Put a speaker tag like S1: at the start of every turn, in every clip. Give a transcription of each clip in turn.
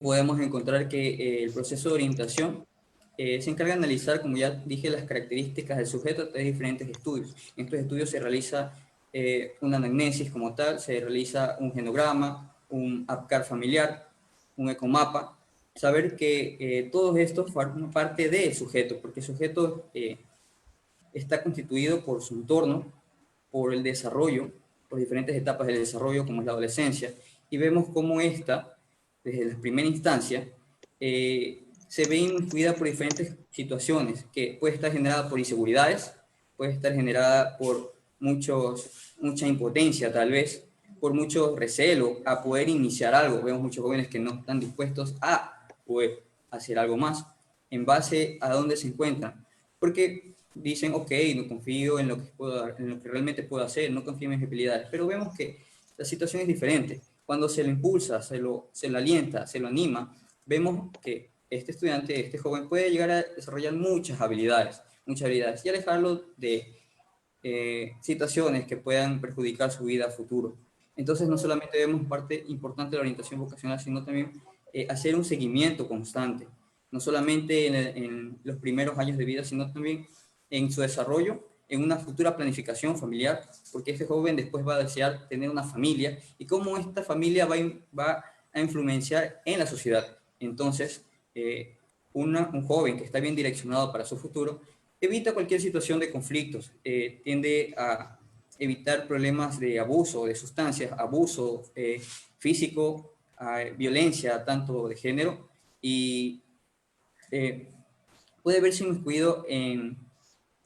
S1: podemos encontrar que el proceso de orientación se encarga de analizar, como ya dije, las características del sujeto a través de diferentes estudios. En estos estudios se realiza una anamnesis como tal, se realiza un genograma, un APCAR familiar, un ecomapa, saber que todos estos forman parte del sujeto, porque el sujeto está constituido por su entorno, por el desarrollo, por diferentes etapas del desarrollo, como es la adolescencia, y vemos cómo esta, desde la primera instancia, se ve influida por diferentes situaciones, que puede estar generada por inseguridades, puede estar generada por mucha impotencia tal vez, por mucho recelo a poder iniciar algo. Vemos muchos jóvenes que no están dispuestos a poder hacer algo más en base a dónde se encuentran. Porque dicen, ok, no confío en lo que en lo que realmente puedo hacer, no confío en mis habilidades, pero vemos que la situación es diferente. Cuando se lo impulsa, se lo alienta, se lo anima, vemos que este estudiante, este joven puede llegar a desarrollar muchas habilidades y alejarlo de situaciones que puedan perjudicar su vida a futuro. Entonces, no solamente vemos parte importante de la orientación vocacional, sino también hacer un seguimiento constante, no solamente en los primeros años de vida, sino también en su desarrollo, en una futura planificación familiar, porque este joven después va a desear tener una familia y cómo esta familia va a influenciar en la sociedad. Entonces, un joven que está bien direccionado para su futuro evita cualquier situación de conflictos, tiende a evitar problemas de abuso de sustancias, abuso físico, violencia tanto de género, y eh, puede verse inmiscuido en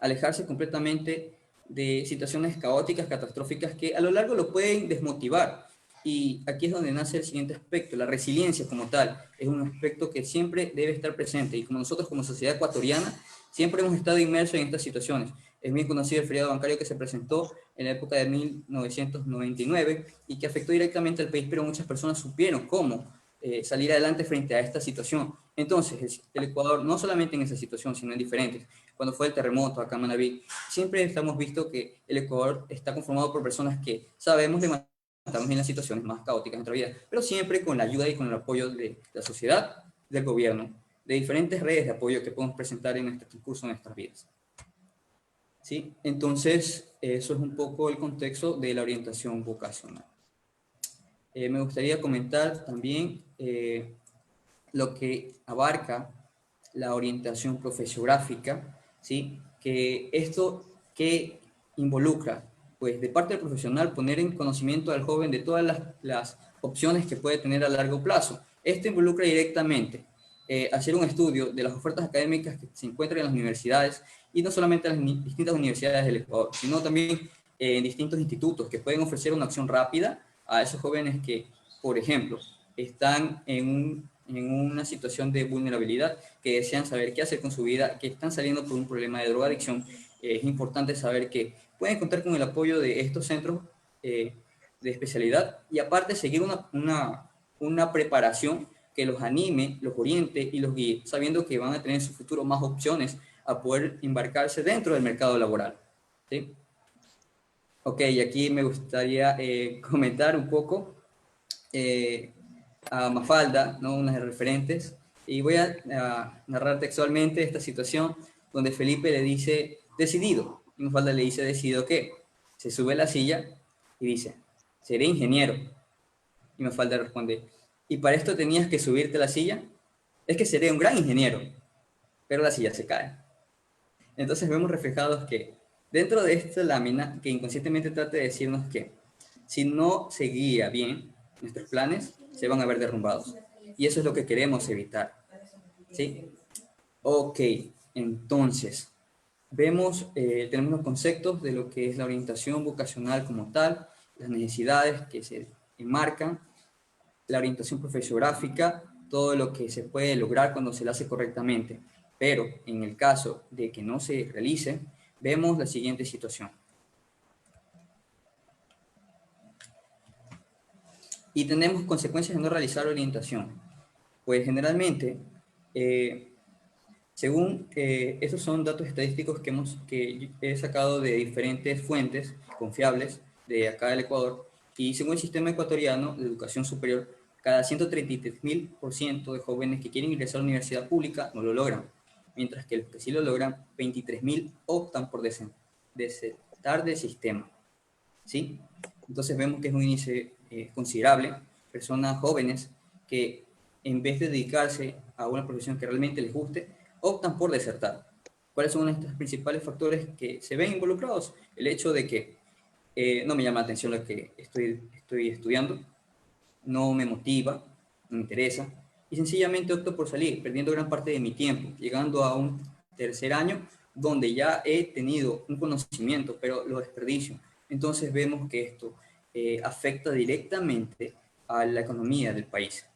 S1: alejarse completamente de situaciones caóticas, catastróficas, que a lo largo lo pueden desmotivar. Y aquí es donde nace el siguiente aspecto, la resiliencia como tal. Es un aspecto que siempre debe estar presente. Y como nosotros como sociedad ecuatoriana, siempre hemos estado inmersos en estas situaciones. Es bien conocido el feriado bancario que se presentó en la época de 1999 y que afectó directamente al país, pero muchas personas supieron cómo salir adelante frente a esta situación. Entonces, el Ecuador, no solamente en esa situación, sino en diferentes, cuando fue el terremoto acá en Manabí, siempre hemos visto que el Ecuador está conformado por personas que sabemos levantarnos en las situaciones más caóticas de nuestra vida, pero siempre con la ayuda y con el apoyo de la sociedad, del gobierno, de diferentes redes de apoyo que podemos presentar en nuestro curso, en nuestras vidas. ¿Sí? Entonces, eso es un poco el contexto de la orientación vocacional. Me gustaría comentar también lo que abarca la orientación profesiográfica, ¿sí? Que esto que involucra, pues de parte del profesional, poner en conocimiento al joven de todas las opciones que puede tener a largo plazo. Esto involucra directamente hacer un estudio de las ofertas académicas que se encuentran en las universidades, y no solamente en las distintas universidades del Ecuador, sino también en distintos institutos que pueden ofrecer una opción rápida a esos jóvenes que, por ejemplo, están en una situación de vulnerabilidad, que desean saber qué hacer con su vida, que están saliendo por un problema de drogadicción. Es importante saber que pueden contar con el apoyo de estos centros de especialidad, y aparte seguir una preparación que los anime, los oriente y los guíe, sabiendo que van a tener en su futuro más opciones a poder embarcarse dentro del mercado laboral. ¿Sí? Ok, aquí me gustaría comentar un poco eh, a Mafalda, ¿no? Unas referentes, y voy a narrar textualmente esta situación donde Felipe le dice, decidido, y Mafalda le dice, decidido qué, se sube a la silla y dice, seré ingeniero, y Mafalda responde, ¿y para esto tenías que subirte a la silla? Es que seré un gran ingeniero, pero la silla se cae. Entonces vemos reflejados que dentro de esta lámina, que inconscientemente trata de decirnos que si no se guía bien nuestros planes, se van a ver derrumbados. Y eso es lo que queremos evitar. ¿Sí? Ok, entonces, tenemos los conceptos de lo que es la orientación vocacional como tal, las necesidades que se enmarcan, la orientación profesiográfica, todo lo que se puede lograr cuando se lo hace correctamente. Pero en el caso de que no se realice, vemos la siguiente situación. Y tenemos consecuencias de no realizar orientación. Pues generalmente, eh, según estos son datos estadísticos que he sacado de diferentes fuentes confiables de acá del Ecuador, y según el sistema ecuatoriano de educación superior, cada 133.000% de jóvenes que quieren ingresar a la universidad pública no lo logran, mientras que los que sí lo logran, 23.000 optan por desertar del sistema, ¿sí? Entonces vemos que es un índice considerable, personas jóvenes que en vez de dedicarse a una profesión que realmente les guste, optan por desertar. ¿Cuáles son estos principales factores que se ven involucrados? El hecho de que no me llama la atención lo que estoy estudiando, no me motiva, no me interesa, y sencillamente opto por salir, perdiendo gran parte de mi tiempo, llegando a un tercer año donde ya he tenido un conocimiento, pero lo desperdicio. Entonces vemos que esto afecta directamente a la economía del país.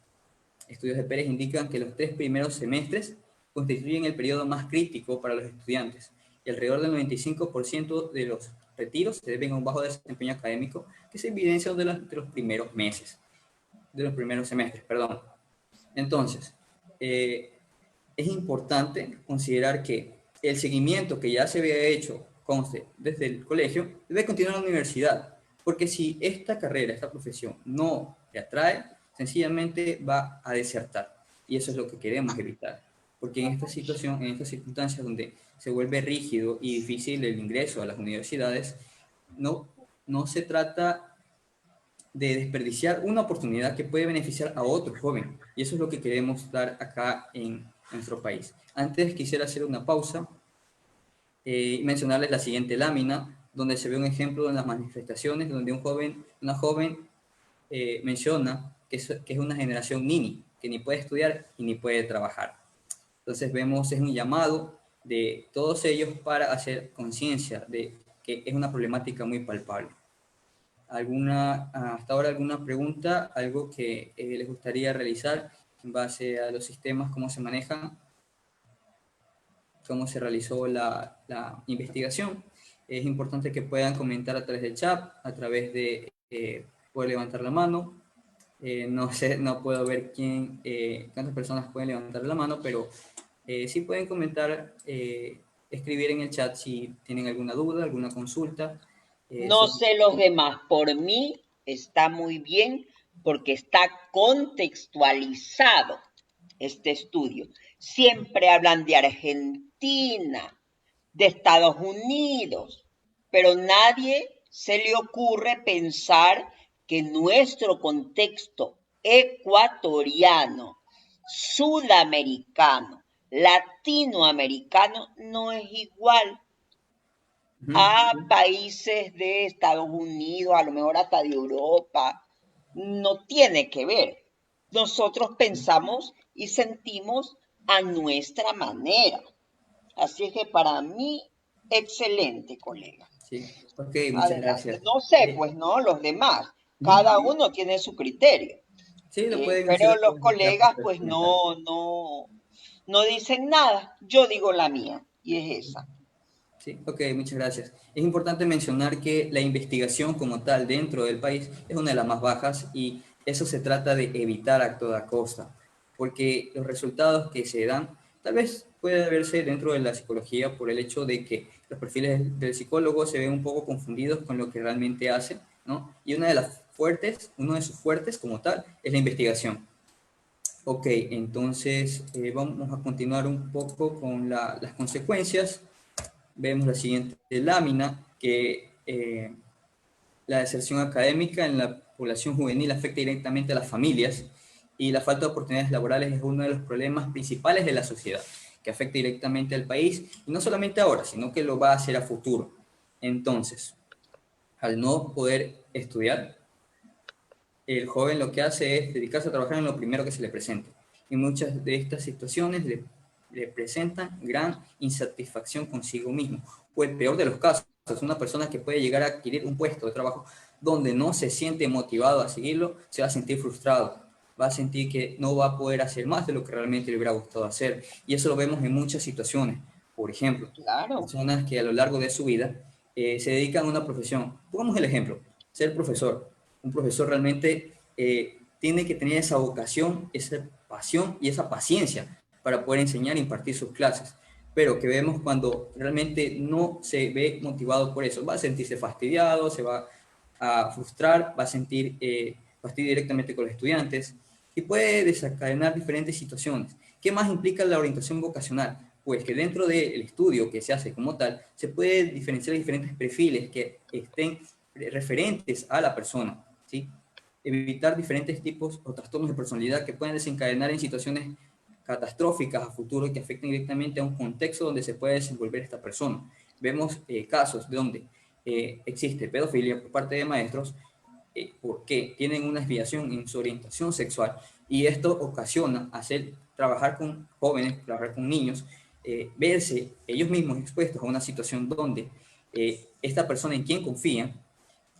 S1: Estudios de Pérez indican que los 3 primeros semestres constituyen el periodo más crítico para los estudiantes y alrededor del 95% de los retiros se deben a un bajo desempeño académico que se evidencia de los primeros meses, de los primeros semestres, perdón. Entonces, es importante considerar que el seguimiento que ya se había hecho conste desde el colegio debe continuar en la universidad, porque si esta carrera, esta profesión no le atrae, sencillamente va a desertar. Y eso es lo que queremos evitar. Porque en esta situación, en estas circunstancias donde se vuelve rígido y difícil el ingreso a las universidades, no, no se trata de desperdiciar una oportunidad que puede beneficiar a otro joven. Y eso es lo que queremos dar acá en nuestro país. Antes quisiera hacer una pausa y mencionarles la siguiente lámina, donde se ve un ejemplo de las manifestaciones, donde una joven menciona que es una generación nini, que ni puede estudiar y ni puede trabajar. Entonces vemos, es un llamado de todos ellos para hacer conciencia de que es una problemática muy palpable. Hasta ahora alguna pregunta, algo que les gustaría realizar en base a los sistemas, cómo se manejan, cómo se realizó la investigación? Es importante que puedan comentar a través del chat, a través de poder levantar la mano. No sé, no puedo ver cuántas personas pueden levantar la mano, pero sí pueden comentar, escribir en el chat si tienen alguna duda, alguna consulta.
S2: No sé los demás, por mí está muy bien porque está contextualizado este estudio. Siempre hablan de Argentina, de Estados Unidos, pero nadie se le ocurre pensar que nuestro contexto ecuatoriano, sudamericano, latinoamericano no es igual a países de Estados Unidos, a lo mejor hasta de Europa. No tiene que ver. Nosotros pensamos y sentimos a nuestra manera. Así es que para mí, excelente, colega.
S1: Sí, ok, muchas
S2: Adelante.
S1: gracias.
S2: No sé, pues no, los demás. Cada
S1: Sí,
S2: uno tiene su criterio.
S1: sí, lo pueden hacer
S2: Pero
S1: a
S2: los
S1: través del chat
S2: colegas,
S1: de
S2: pues
S1: comentarios.
S2: no dicen nada. Yo digo la mía, y es esa.
S1: Sí, ok, muchas gracias. Es importante mencionar que la investigación como tal dentro del país es una de las más bajas y eso se trata de evitar a toda costa, porque los resultados que se dan tal vez puede verse dentro de la psicología por el hecho de que los perfiles del psicólogo se ven un poco confundidos con lo que realmente hace, ¿no? Y uno de sus fuertes como tal es la investigación. Ok, entonces vamos a continuar un poco con las consecuencias. Vemos la siguiente lámina, que la deserción académica en la población juvenil afecta directamente a las familias y la falta de oportunidades laborales es uno de los problemas principales de la sociedad, que afecta directamente al país, y no solamente ahora, sino que lo va a hacer a futuro. Entonces, al no poder estudiar, el joven lo que hace es dedicarse a trabajar en lo primero que se le presente. Y muchas de estas situaciones le presentan gran insatisfacción consigo mismo. O el peor de los casos, es una persona que puede llegar a adquirir un puesto de trabajo donde no se siente motivado a seguirlo, se va a sentir frustrado, va a sentir que no va a poder hacer más de lo que realmente le hubiera gustado hacer. Y eso lo vemos en muchas situaciones. Por ejemplo,
S2: Claro.
S1: personas que a lo largo de su vida se dedican a una profesión. Pongamos el ejemplo, ser profesor. Un profesor realmente tiene que tener esa vocación, esa pasión y esa paciencia para poder enseñar e impartir sus clases. Pero que vemos cuando realmente no se ve motivado por eso, va a sentirse fastidiado, se va a frustrar, va a sentir fastidio directamente con los estudiantes. y puede desencadenar diferentes situaciones. ¿Qué más implica la orientación vocacional? Pues que dentro del estudio que se hace como tal, se puede diferenciar diferentes perfiles que estén referentes a la persona, ¿sí? Evitar diferentes tipos o trastornos de personalidad que pueden desencadenar en situaciones catastróficas a futuro que afecten directamente a un contexto donde se puede desenvolver esta persona. Vemos casos de donde existe pedofilia por parte de maestros porque tienen una desviación en su orientación sexual y esto ocasiona hacer trabajar con jóvenes, trabajar con niños, verse ellos mismos expuestos a una situación donde esta persona en quien confían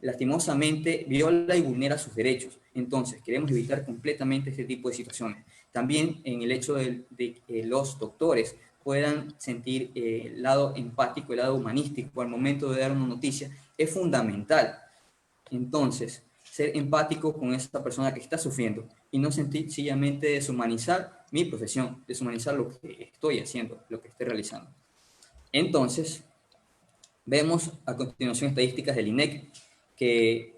S1: lastimosamente viola y vulnera sus derechos. Entonces, queremos evitar completamente este tipo de situaciones. También en el hecho de que los doctores puedan sentir el lado empático, el lado humanístico al momento de dar una noticia, es fundamental. Entonces, ser empático con esta persona que está sufriendo y no sencillamente deshumanizar mi profesión, deshumanizar lo que estoy haciendo, lo que estoy realizando. Entonces, vemos a continuación estadísticas del INEC que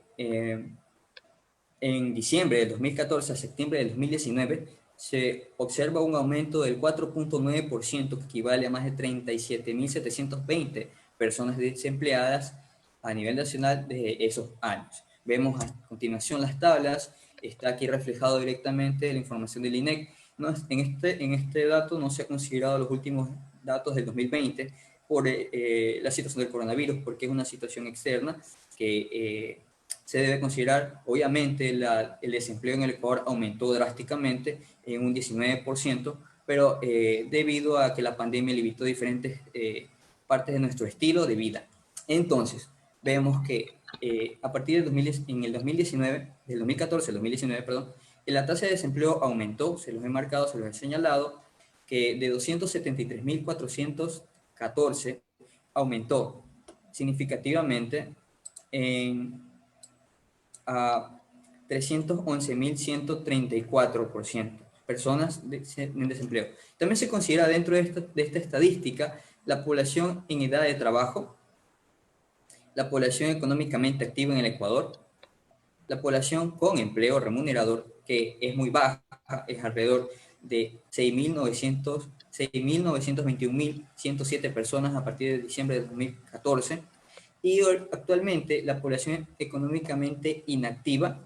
S1: en diciembre del 2014 a septiembre del 2019 se observa un aumento del 4.9%, que equivale a más de 37.720 personas desempleadas a nivel nacional de esos años. Vemos a continuación las tablas, está aquí reflejado directamente la información del INEC. No, en este dato no se ha considerado los últimos datos del 2020 por la situación del coronavirus, porque es una situación externa que se debe considerar, obviamente, el desempleo en el Ecuador aumentó drásticamente en un 19%, pero debido a que la pandemia limitó diferentes partes de nuestro estilo de vida. Entonces, vemos que a partir del 2010, en el 2019, del 2014 al 2019, perdón, la tasa de desempleo aumentó, se los he marcado, se los he señalado, que de 273.414 aumentó significativamente en a 311.134% personas en desempleo. También se considera dentro de esta estadística la población en edad de trabajo, la población económicamente activa en el Ecuador, la población con empleo remunerador, que es muy baja, es alrededor de 6.921.107 personas a partir de diciembre de 2014, y actualmente la población económicamente inactiva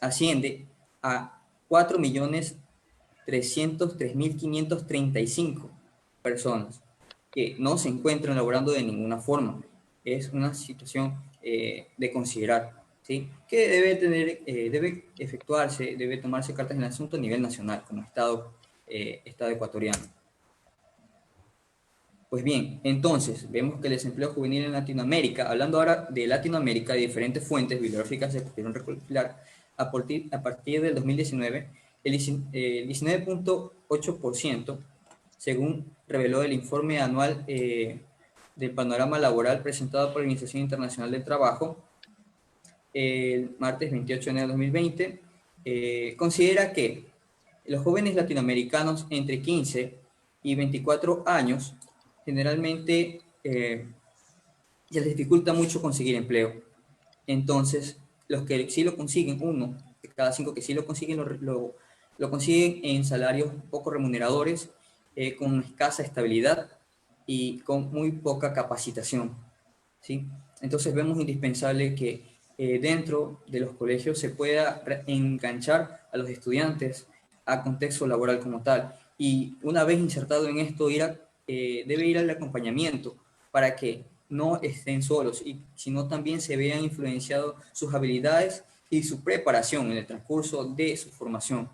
S1: asciende a 4.303.535 personas que no se encuentran laborando de ninguna forma. Es una situación de considerar, ¿sí? Que debe efectuarse, debe tomarse cartas en el asunto a nivel nacional, como Estado ecuatoriano. Pues bien, entonces vemos que el desempleo juvenil en Latinoamérica, hablando ahora de Latinoamérica, de diferentes fuentes bibliográficas se pudieron recopilar a partir del 2019, el 19.8%, según reveló el informe anual del panorama laboral presentado por la Organización Internacional del Trabajo el martes 28 de enero de 2020, considera que los jóvenes latinoamericanos entre 15 y 24 años generalmente se les dificulta mucho conseguir empleo. Entonces, los que sí lo consiguen, uno de cada cinco que sí lo consiguen, lo consiguen en salarios poco remuneradores, con escasa estabilidad y con muy poca capacitación, ¿sí? Entonces vemos indispensable que dentro de los colegios se pueda enganchar a los estudiantes a contexto laboral como tal. Y una vez insertado en esto, debe ir al acompañamiento para que no estén solos, sino también se vean influenciados sus habilidades y su preparación en el transcurso de su formación.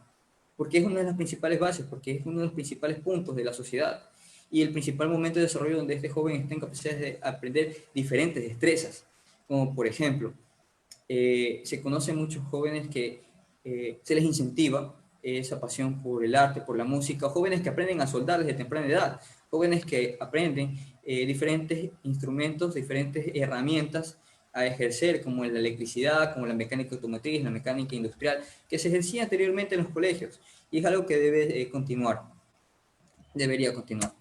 S1: Porque es una de las principales bases, porque es uno de los principales puntos de la sociedad y el principal momento de desarrollo donde este joven está en capacidad de aprender diferentes destrezas, como por ejemplo, se conocen muchos jóvenes que se les incentiva esa pasión por el arte, por la música, jóvenes que aprenden a soldar desde temprana edad, jóvenes que aprenden diferentes instrumentos, diferentes herramientas a ejercer, como la electricidad, como la mecánica automotriz, la mecánica industrial, que se ejercía anteriormente en los colegios, y es algo que debe continuar, debería continuar.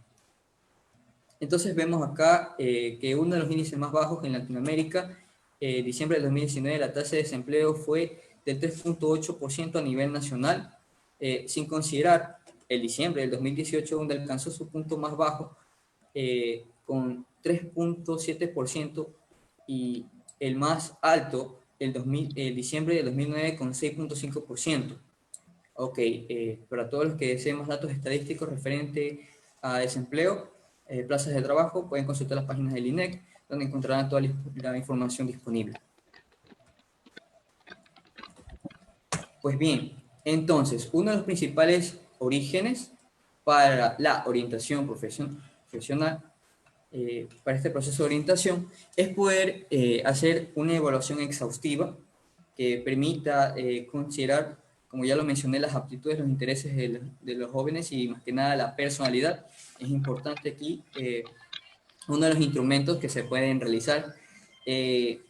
S1: Entonces vemos acá que uno de los índices más bajos en Latinoamérica, diciembre del 2019, la tasa de desempleo fue del 3.8% a nivel nacional, sin considerar el diciembre del 2018, donde alcanzó su punto más bajo con 3.7% y el más alto el diciembre del 2009 con 6.5%. Ok, para todos los que deseen más datos estadísticos referente a desempleo, plazas de trabajo, pueden consultar las páginas del INEC, donde encontrarán toda la información disponible. Pues bien, entonces, uno de los principales orígenes para la orientación profesional, para este proceso de orientación, es poder hacer una evaluación exhaustiva que permita considerar, como ya lo mencioné, las aptitudes, los intereses de los jóvenes y más que nada la personalidad. Es importante aquí uno de los instrumentos que se pueden realizar, eh,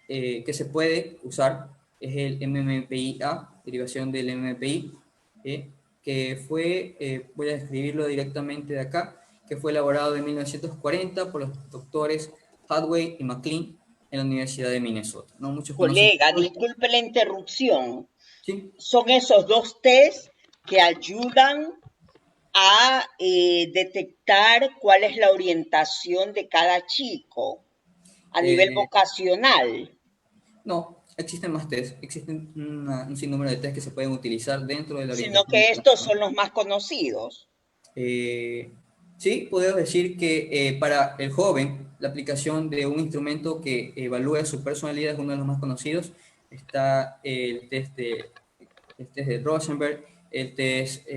S1: que se puede usar, es el MMPI-A, derivación del MMPI, que fue, voy a escribirlo directamente de acá, que fue elaborado en 1940 por los doctores Hadway y McLean en la Universidad de Minnesota. No muchos conocen
S2: Colega,
S1: esto.
S2: disculpe la interrupción.
S1: Sí,
S2: Son esos dos test que ayudan a detectar cuál es la orientación de cada chico a nivel
S1: eh,
S2: vocacional,
S1: no, existen más test, existen un sinnúmero de test que se pueden utilizar dentro de la
S2: sino
S1: orientación
S2: que estos
S1: vocacional.
S2: son los más conocidos.
S1: Eh, sí, podemos decir que para el joven, la aplicación de un instrumento que evalúa su personalidad es uno de los más conocidos. Está el test de Rosenberg, el test,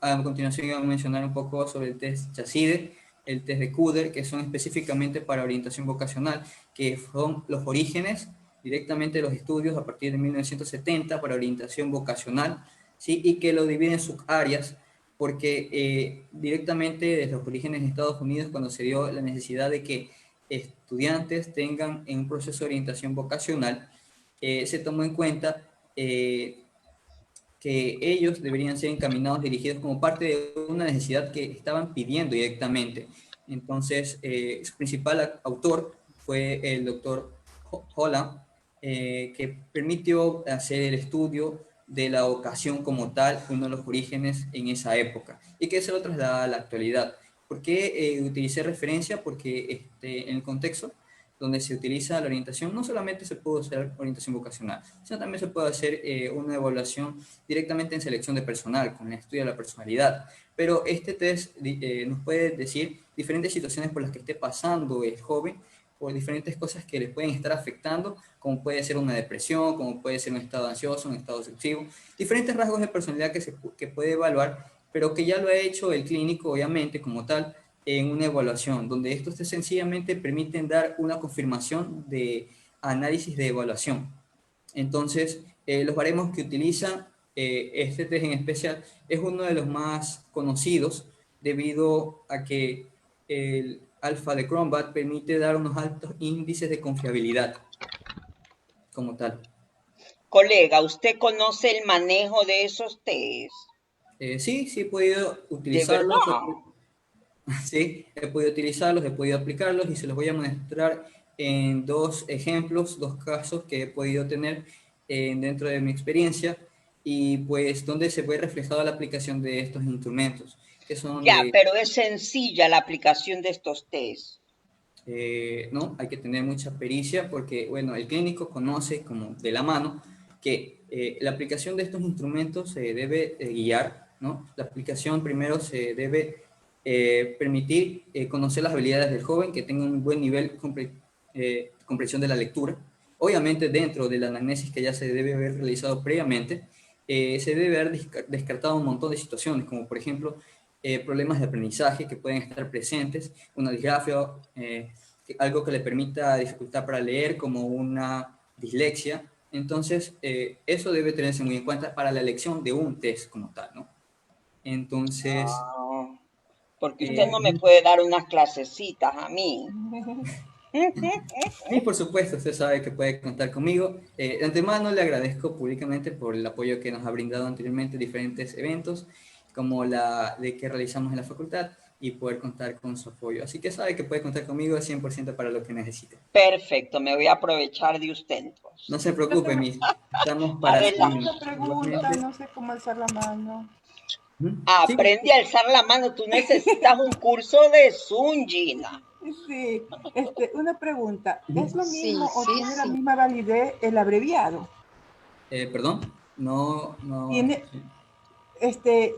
S1: a continuación vamos a mencionar un poco sobre el test Chaside, el test de Kuder, que son específicamente para orientación vocacional, que son los orígenes directamente de los estudios a partir de 1970 para orientación vocacional, ¿sí? Y que lo dividen en subáreas porque directamente desde los orígenes de Estados Unidos, cuando se dio la necesidad de que estudiantes tengan en un proceso de orientación vocacional, se tomó en cuenta que ellos deberían ser encaminados, dirigidos como parte de una necesidad que estaban pidiendo directamente. Entonces, su principal autor fue el doctor Holland, que permitió hacer el estudio de la vocación como tal, uno de los orígenes en esa época, y que se lo traslada a la actualidad. ¿Por qué utilicé referencia? Porque en el contexto donde se utiliza la orientación, no solamente se puede hacer orientación vocacional, sino también se puede hacer una evaluación directamente en selección de personal, con el estudio de la personalidad. Pero este test nos puede decir diferentes situaciones por las que esté pasando el joven, por diferentes cosas que le pueden estar afectando, como puede ser una depresión, como puede ser un estado ansioso, un estado obsesivo, diferentes rasgos de personalidad que puede evaluar, pero que ya lo ha hecho el clínico, obviamente, como tal, en una evaluación, donde estos sencillamente permiten dar una confirmación de análisis de evaluación. Entonces, los baremos que utilizan este test en especial es uno de los más conocidos debido a que el alfa de Cronbach permite dar unos altos índices de confiabilidad como tal.
S2: Colega, ¿usted conoce el manejo de esos test?
S1: Sí, sí he podido
S2: De
S1: utilizarlos,
S2: verdad.
S1: sí, he podido utilizarlos, he podido aplicarlos y se los voy a mostrar en dos ejemplos, dos casos que he podido tener dentro de mi experiencia y pues donde se ve reflejada la aplicación de estos instrumentos, que son
S2: Ya,
S1: de,
S2: pero es sencilla la aplicación de estos test.
S1: ¿no? Hay que tener mucha pericia porque, bueno, el clínico conoce como de la mano que la aplicación de estos instrumentos se debe guiar, ¿no? La aplicación primero se debe permitir conocer las habilidades del joven, que tenga un buen nivel de comprensión de la lectura. Obviamente, dentro de la anamnesis que ya se debe haber realizado previamente, se debe haber descartado un montón de situaciones, como por ejemplo problemas de aprendizaje que pueden estar presentes, una disgrafia, algo que le permita dificultad para leer, como una dislexia. Entonces, eso debe tenerse muy en cuenta para la elección de un test como tal, ¿no? Entonces,
S2: Ah, porque usted
S1: eh,
S2: no me puede dar unas clasecitas a mí.
S1: y por supuesto, usted sabe que puede contar conmigo. De antemano le agradezco públicamente por el apoyo que nos ha brindado anteriormente en diferentes eventos, como la de que realizamos en la facultad. y poder contar con su apoyo. Así que sabe que puede contar conmigo al 100% para lo que necesite.
S2: Perfecto, me voy a aprovechar de usted
S1: No
S2: entonces.
S1: se preocupe, Miss. Estamos para
S2: Adelante.
S1: servirnos.
S3: Una pregunta,
S1: Igualmente.
S3: no sé cómo alzar la mano.
S1: Sí,
S2: Aprende a alzar la mano. Tú necesitas un curso de Zoom, Gina.
S3: Sí, una pregunta. ¿Es lo
S2: Sí,
S3: mismo o
S2: sí,
S3: tiene la
S2: sí.
S3: misma validez el abreviado?
S1: perdón, no, no.
S3: ¿Tiene,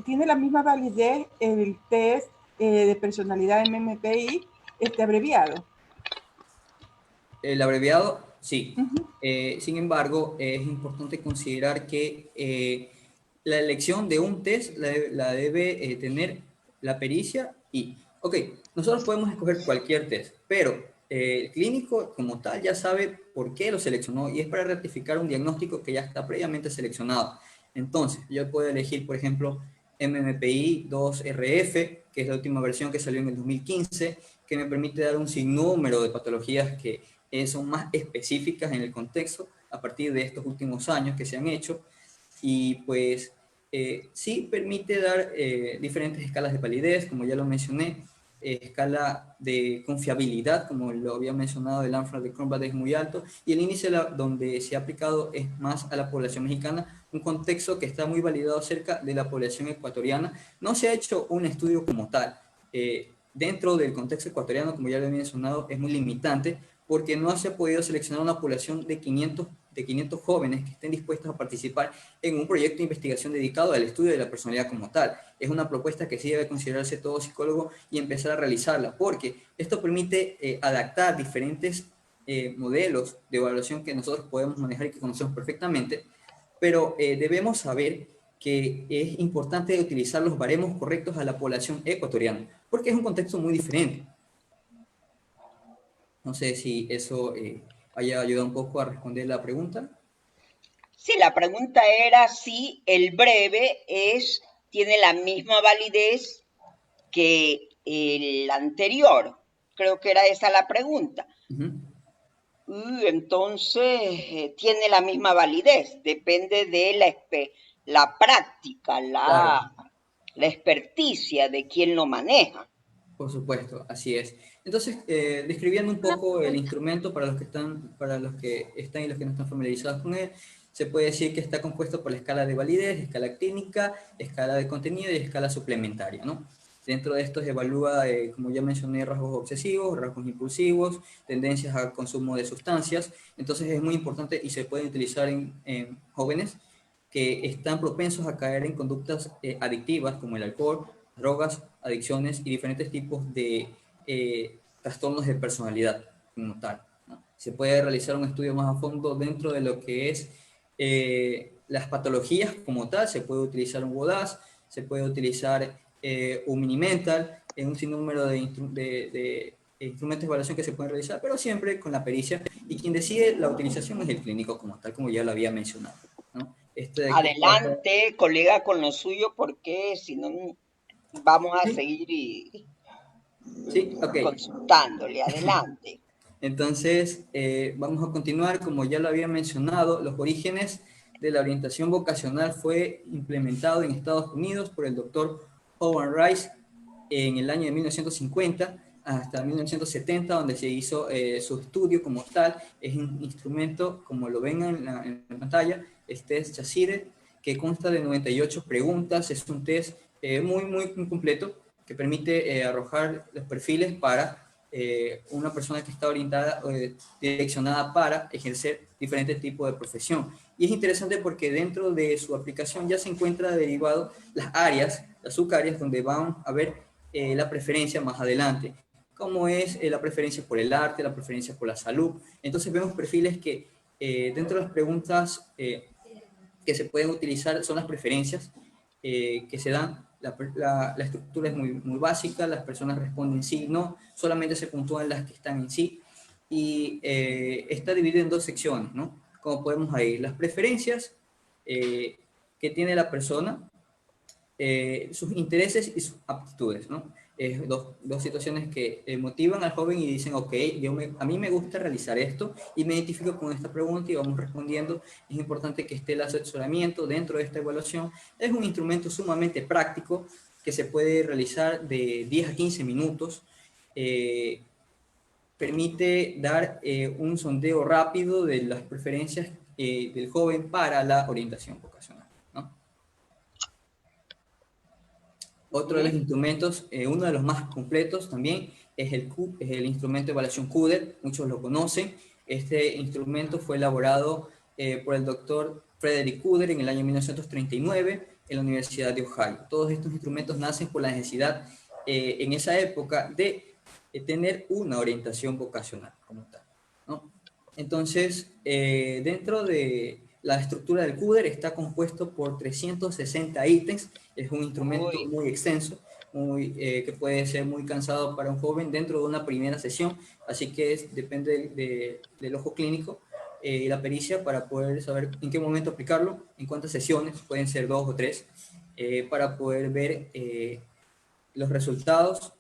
S3: ¿Tiene la misma validez el test de personalidad MMPI abreviado?
S1: El abreviado, sí.
S3: Ujú.
S1: Sin embargo, es importante considerar que la elección de un test la debe tener la pericia y, ok, nosotros podemos escoger cualquier test, pero el clínico como tal ya sabe por qué lo seleccionó y es para ratificar un diagnóstico que ya está previamente seleccionado. Entonces, yo puedo elegir, por ejemplo, MMPI 2RF, que es la última versión que salió en el 2015, que me permite dar un sinnúmero de patologías que son más específicas en el contexto a partir de estos últimos años que se han hecho y pues sí permite dar diferentes escalas de validez, como ya lo mencioné, escala de confiabilidad, como lo había mencionado, el ANFRA de Cronbach es muy alto, y el índice donde se ha aplicado es más a la población mexicana, un contexto que está muy validado cerca de la población ecuatoriana. No se ha hecho un estudio como tal. Dentro del contexto ecuatoriano, como ya lo he mencionado, es muy limitante, porque no se ha podido seleccionar una población de 500 jóvenes que estén dispuestos a participar en un proyecto de investigación dedicado al estudio de la personalidad como tal. Es una propuesta que sí debe considerarse todo psicólogo y empezar a realizarla, porque esto permite adaptar diferentes modelos de evaluación que nosotros podemos manejar y que conocemos perfectamente, pero debemos saber que es importante utilizar los baremos correctos a la población ecuatoriana, porque es un contexto muy diferente. No sé si eso haya ayudado un poco a responder la pregunta.
S2: Sí, la pregunta era si el breve tiene la misma validez que el anterior. Creo que era esa la pregunta.
S1: Uh-huh.
S2: Entonces, tiene la misma validez. Depende de la práctica,
S1: Claro,
S2: la experticia de quien lo maneja.
S1: por supuesto, así es. Entonces, describiendo un poco el instrumento para los que están y los que no están familiarizados con él, se puede decir que está compuesto por la escala de validez, escala clínica, escala de contenido y escala suplementaria, ¿no? Dentro de esto se evalúa, como ya mencioné, rasgos obsesivos, rasgos impulsivos, tendencias al consumo de sustancias. Entonces es muy importante y se puede utilizar en jóvenes que están propensos a caer en conductas adictivas como el alcohol, drogas, adicciones y diferentes tipos de trastornos de personalidad como tal, ¿no? Se puede realizar un estudio más a fondo dentro de lo que es las patologías como tal. Se puede utilizar un WODAS, se puede utilizar un Minimental, en un sinnúmero de instrumentos de evaluación que se pueden realizar, pero siempre con la pericia, y quien decide la utilización es el clínico como tal, como ya lo había mencionado, ¿no? Este de aquí trata...
S2: Adelante, colega, con lo suyo, porque si no vamos a
S1: Sí,
S2: seguir
S1: sí, ok.
S2: consultándole. Adelante.
S1: Entonces, vamos a continuar. Como ya lo había mencionado, los orígenes de la orientación vocacional fue implementado en Estados Unidos por el doctor Owen Rice en el año de 1950 hasta 1970, donde se hizo su estudio como tal. Es un instrumento, como lo ven en la pantalla, este es Chasire, que consta de 98 preguntas. Es un test muy completo que permite arrojar los perfiles para una persona que está orientada, direccionada para ejercer diferentes tipos de profesión. Y es interesante porque dentro de su aplicación ya se encuentra derivado las áreas, las subáreas, donde van a ver la preferencia más adelante, como es la preferencia por el arte, la preferencia por la salud. Entonces vemos perfiles que dentro de las preguntas que se pueden utilizar son las preferencias que se dan. La estructura es muy básica, las personas responden sí, no, solamente se puntúan las que están en sí, y está dividido en dos secciones, ¿no? Como podemos ir, las preferencias que tiene la persona, sus intereses y sus aptitudes, ¿no? Dos situaciones que motivan al joven y dicen, ok, a mí me gusta realizar esto y me identifico con esta pregunta y vamos respondiendo. Es importante que esté el asesoramiento dentro de esta evaluación. Es un instrumento sumamente práctico que se puede realizar de 10 a 15 minutos. Permite dar un sondeo rápido de las preferencias del joven para la orientación vocacional, ¿no? Otro de los instrumentos, uno de los más completos también, es el instrumento de evaluación CUDER, muchos lo conocen. Este instrumento fue elaborado por el doctor Frederick Kuder en el año 1939 en la Universidad de Ohio. Todos estos instrumentos nacen por la necesidad en esa época de tener una orientación vocacional como tal, ¿no? Entonces, dentro de la estructura del CUDER está compuesto por 360 ítems. Es un instrumento muy extenso, que puede ser muy cansado para un joven dentro de una primera sesión, así que depende del ojo clínico y la pericia para poder saber en qué momento aplicarlo, en cuántas sesiones, pueden ser 2 o 3, para poder ver los resultados.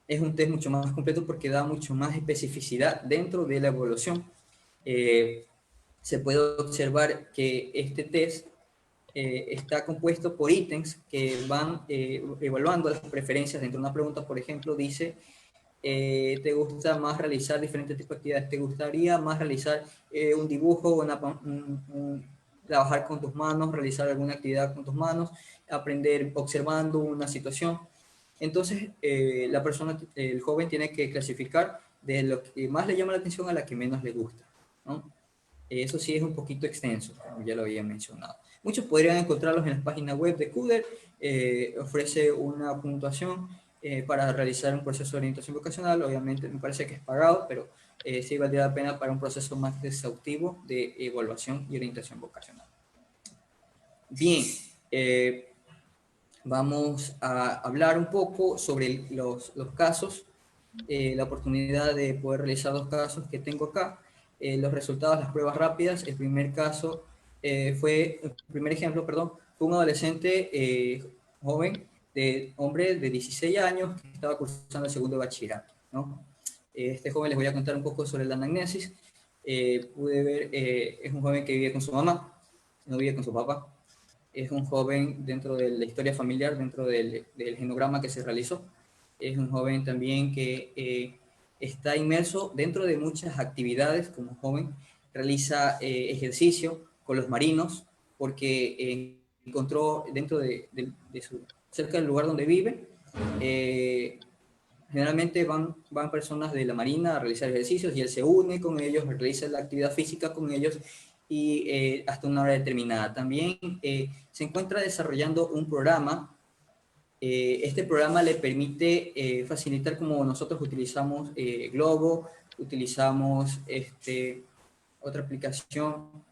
S1: Es un test mucho más completo porque da mucho más especificidad dentro de la evaluación. Se puede observar que este test está compuesto por ítems que van evaluando las preferencias dentro de una pregunta. Por ejemplo, dice, ¿te gusta más realizar diferentes tipos de actividades? ¿Te gustaría más realizar un dibujo, trabajar con tus manos, realizar alguna actividad con tus manos, aprender observando una situación? Entonces, la persona, el joven tiene que clasificar de lo que más le llama la atención a la que menos le gusta, ¿no? Eso sí es un poquito extenso, como ya lo había mencionado. Muchos podrían encontrarlos en la página web de CUDER. Ofrece una puntuación para realizar un proceso de orientación vocacional. Obviamente me parece que es pagado, pero sí valdría la pena para un proceso más exhaustivo de evaluación y orientación vocacional. Bien, vamos a hablar un poco sobre los casos, la oportunidad de poder realizar 2 casos que tengo acá. Los resultados, las pruebas rápidas. El primer caso el primer ejemplo, perdón, fue un adolescente joven, hombre de 16 años que estaba cursando el segundo de bachillerato, ¿no? Este joven, les voy a contar un poco sobre la anamnesis. Pude ver, es un joven que vive con su mamá, no vive con su papá. Es un joven dentro de la historia familiar, dentro del genograma que se realizó. Es un joven también que está inmerso dentro de muchas actividades como joven. Realiza ejercicio con los marinos porque encontró dentro cerca del lugar donde vive, generalmente van personas de la Marina a realizar ejercicios y él se une con ellos, realiza la actividad física con ellos y hasta una hora determinada. También se encuentra desarrollando un programa. Este programa le permite facilitar, como nosotros utilizamos Globo, utilizamos otra aplicación,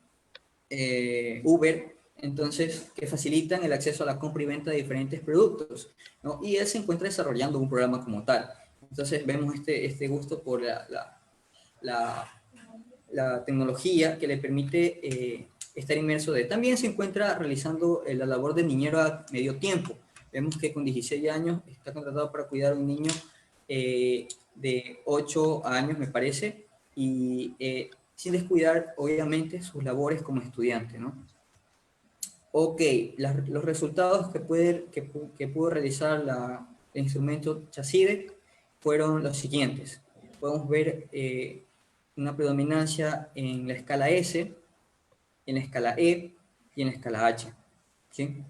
S1: Uber, entonces, que facilitan el acceso a la compra y venta de diferentes productos, ¿no? Y él se encuentra desarrollando un programa como tal. Entonces, vemos este gusto por la tecnología que le permite estar inmerso de. También se encuentra realizando la labor de niñero a medio tiempo. Vemos que con 16 años está contratado para cuidar a un niño de 8 años, me parece, y sin descuidar, obviamente, sus labores como estudiante, ¿no? Ok, los resultados que pudo realizar el instrumento CHASIDE fueron los siguientes. Podemos ver una predominancia en la escala S, en la escala E y en la escala H, ¿sí?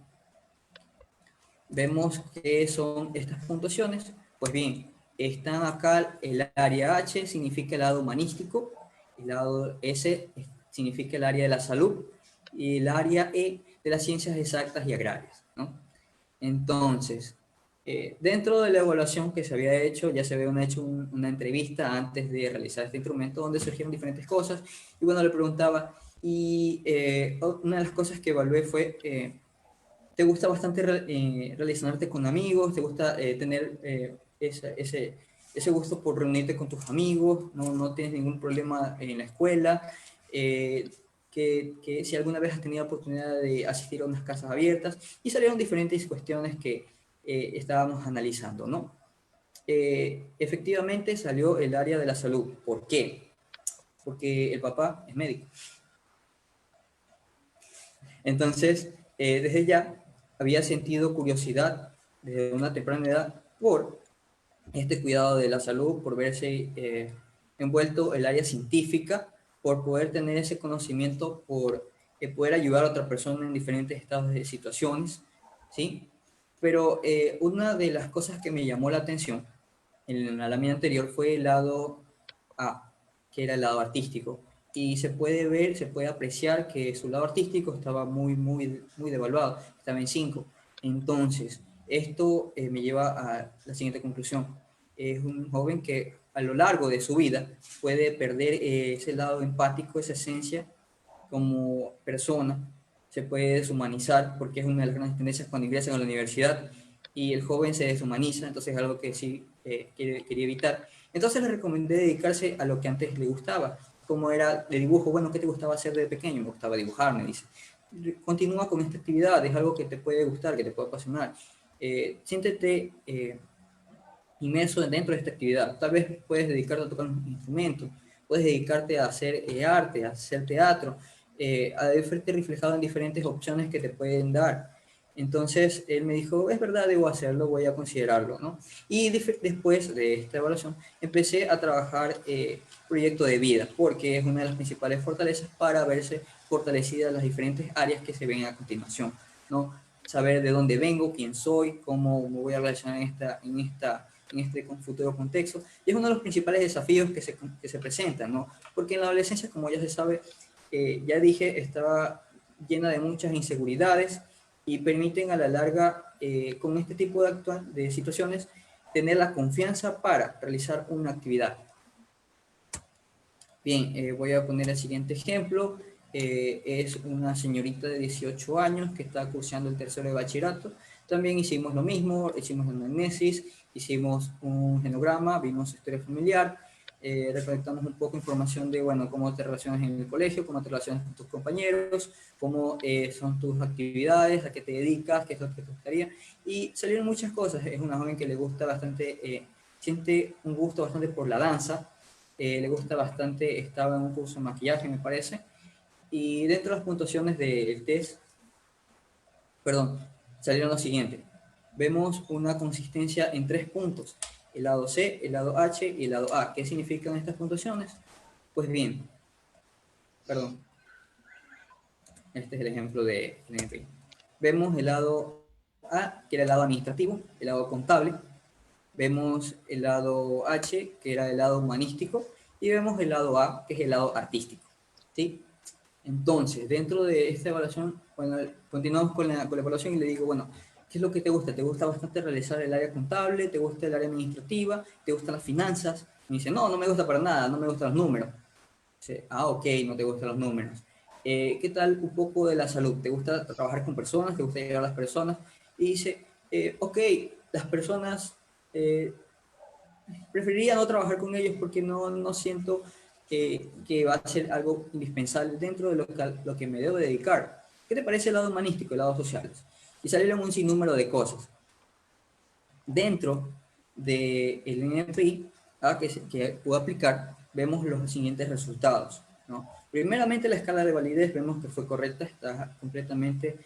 S1: Vemos que son estas puntuaciones. Pues bien, están acá el área H, significa el lado humanístico, el lado S significa el área de la salud y el área E de las ciencias exactas y agrarias, ¿no? Entonces, dentro de la evaluación que se había hecho, ya se había hecho una entrevista antes de realizar este instrumento donde surgieron diferentes cosas y bueno, le preguntaba y una de las cosas que evalué fue ¿te gusta bastante relacionarte con amigos? ¿Te gusta tener ese gusto por reunirte con tus amigos? ¿No tienes ningún problema en la escuela? Que si alguna vez has tenido oportunidad de asistir a unas casas abiertas, y salieron diferentes cuestiones que estábamos analizando, ¿no? Efectivamente salió el área de la salud. ¿Por qué? Porque el papá es médico. Entonces, desde ya había sentido curiosidad desde una temprana edad por este cuidado de la salud, por verse envuelto el área científica, por poder tener ese conocimiento, por poder ayudar a otra persona en diferentes estados de situaciones, ¿sí? Pero una de las cosas que me llamó la atención en la lámina anterior fue el lado A, que era el lado artístico. Y se puede ver, se puede apreciar que su lado artístico estaba muy devaluado, estaba en 5. Entonces, esto me lleva a la siguiente conclusión. Es un joven que a lo largo de su vida puede perder ese lado empático, esa esencia como persona, se puede deshumanizar porque es una de las grandes tendencias cuando ingresan a la universidad y el joven se deshumaniza, entonces es algo que sí quería evitar. Entonces le recomendé dedicarse a lo que antes le gustaba, como era de dibujo. Bueno, ¿qué te gustaba hacer de pequeño? Me gustaba dibujar, me dice. Continúa con esta actividad, es algo que te puede gustar, que te puede apasionar. Siéntete inmerso dentro de esta actividad. Tal vez puedes dedicarte a tocar un instrumento, puedes dedicarte a hacer arte, a hacer teatro, a verte reflejado en diferentes opciones que te pueden dar. Entonces él me dijo, es verdad, debo hacerlo, voy a considerarlo, ¿no? Y después de esta evaluación empecé a trabajar proyecto de vida, porque es una de las principales fortalezas para verse fortalecidas las diferentes áreas que se ven a continuación, ¿no? Saber de dónde vengo, quién soy, cómo me voy a relacionar en este futuro contexto. Y es uno de los principales desafíos que se presentan, ¿no? Porque en la adolescencia, como ya se sabe, ya dije, estaba llena de muchas inseguridades y permiten a la larga, con este tipo de situaciones, tener la confianza para realizar una actividad. Bien, voy a poner el siguiente ejemplo. Es una señorita de 18 años que está cursando el tercero de bachillerato. También hicimos lo mismo, hicimos la anamnesis, hicimos un genograma, vimos su historia familiar, recolectamos un poco de información de, bueno, cómo te relacionas en el colegio, cómo te relacionas con tus compañeros, cómo son tus actividades, a qué te dedicas, qué es lo que te gustaría. Y salieron muchas cosas. Es una joven que le gusta bastante, siente un gusto bastante por la danza, le gusta bastante, estaba en un curso de maquillaje, me parece, y dentro de las puntuaciones del test, perdón, salieron lo siguiente. Vemos una consistencia en 3 puntos, el lado C, el lado H y el lado A. ¿Qué significan estas puntuaciones? Pues bien, perdón, este es el ejemplo de NP. Vemos el lado A, que era el lado administrativo, el lado contable. Vemos el lado H, que era el lado humanístico, y vemos el lado A, que es el lado artístico, ¿sí? Entonces, dentro de esta evaluación, bueno, continuamos con la evaluación y le digo, bueno, ¿qué es lo que te gusta? ¿Te gusta bastante realizar el área contable? ¿Te gusta el área administrativa? ¿Te gustan las finanzas? Me dice, no, no me gusta para nada, no me gustan los números. Dice, ah, ok, no te gustan los números. ¿Qué tal un poco de la salud? ¿Te gusta trabajar con personas? ¿Te gusta ayudar a las personas? Y dice, ok, las personas... preferiría no trabajar con ellos porque no siento que va a ser algo indispensable dentro de lo que me debo dedicar. ¿Qué te parece el lado humanístico, el lado social? Y salieron un sinnúmero de cosas. Dentro del NFI que puedo aplicar, vemos los siguientes resultados, ¿no? Primeramente, la escala de validez vemos que fue correcta, está completamente,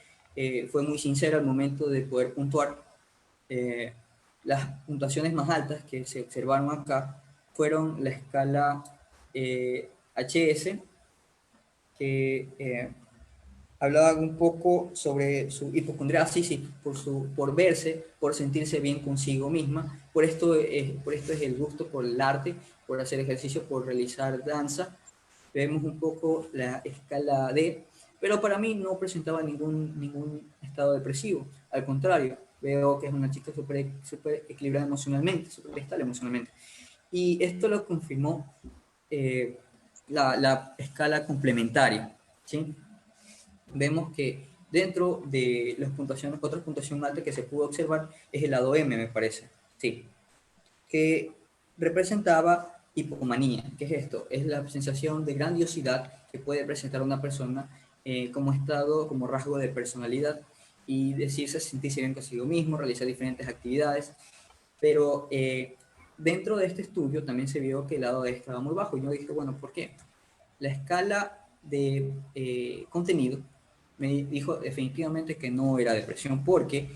S1: fue muy sincera al momento de poder puntuar. eh, las puntuaciones más altas que se observaron acá fueron la escala HS, que hablaba un poco sobre su hipocondriasis y por verse, por sentirse bien consigo misma. Por esto es el gusto por el arte, por hacer ejercicio, por realizar danza. Vemos un poco la escala D, pero para mí no presentaba ningún estado depresivo. Al contrario, veo que es una chica súper equilibrada emocionalmente, súper estable emocionalmente. Y esto lo confirmó eh, la escala complementaria, ¿sí? Vemos que dentro de las puntuaciones, otra puntuación alta que se pudo observar es el lado M, me parece, sí, que representaba hipomanía. ¿Qué es esto? Es la sensación de grandiosidad que puede presentar una persona como estado, como rasgo de personalidad y decirse, sentirse bien consigo mismo, realizar diferentes actividades, pero dentro de este estudio también se vio que el lado D estaba muy bajo y yo dije, bueno, ¿por qué? La escala de contenido me dijo definitivamente que no era depresión porque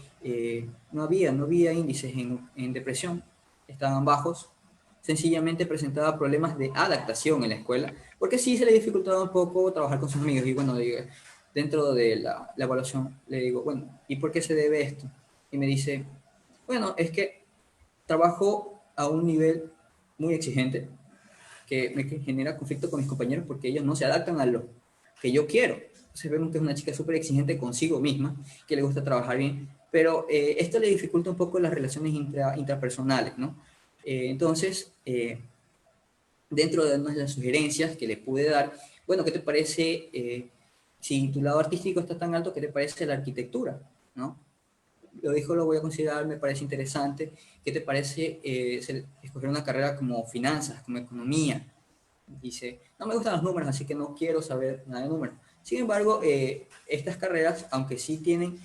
S1: no había índices en depresión, estaban bajos, sencillamente presentaba problemas de adaptación en la escuela, porque sí se le dificultaba un poco trabajar con sus amigos. Y bueno, dentro de la evaluación le digo, bueno, ¿y por qué se debe esto? Y me dice, bueno, es que trabajo a un nivel muy exigente que me genera conflicto con mis compañeros porque ellos no se adaptan a lo que yo quiero. Entonces vemos que es una chica súper exigente consigo misma, que le gusta trabajar bien, pero esto le dificulta un poco las relaciones intrapersonales, ¿no? Entonces, dentro de unas de las sugerencias que le pude dar, bueno, ¿qué te parece, si tu lado artístico está tan alto, qué te parece la arquitectura, ¿no? Lo dijo, lo voy a considerar, me parece interesante. ¿Qué te parece escoger una carrera como finanzas, como economía? Dice, no me gustan los números, así que no quiero saber nada de números. Sin embargo, estas carreras, aunque sí tienen,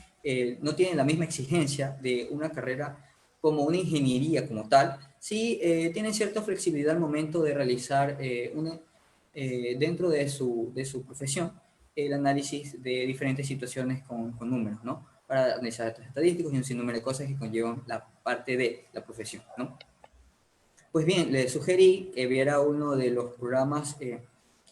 S1: no tienen la misma exigencia de una carrera como una ingeniería como tal, sí tienen cierta flexibilidad al momento de realizar dentro de su profesión el análisis de diferentes situaciones con números, ¿no? Para analizar datos estadísticos y un sinnúmero de cosas que conllevan la parte de la profesión, ¿no? Pues bien, le sugerí que viera uno de los programas que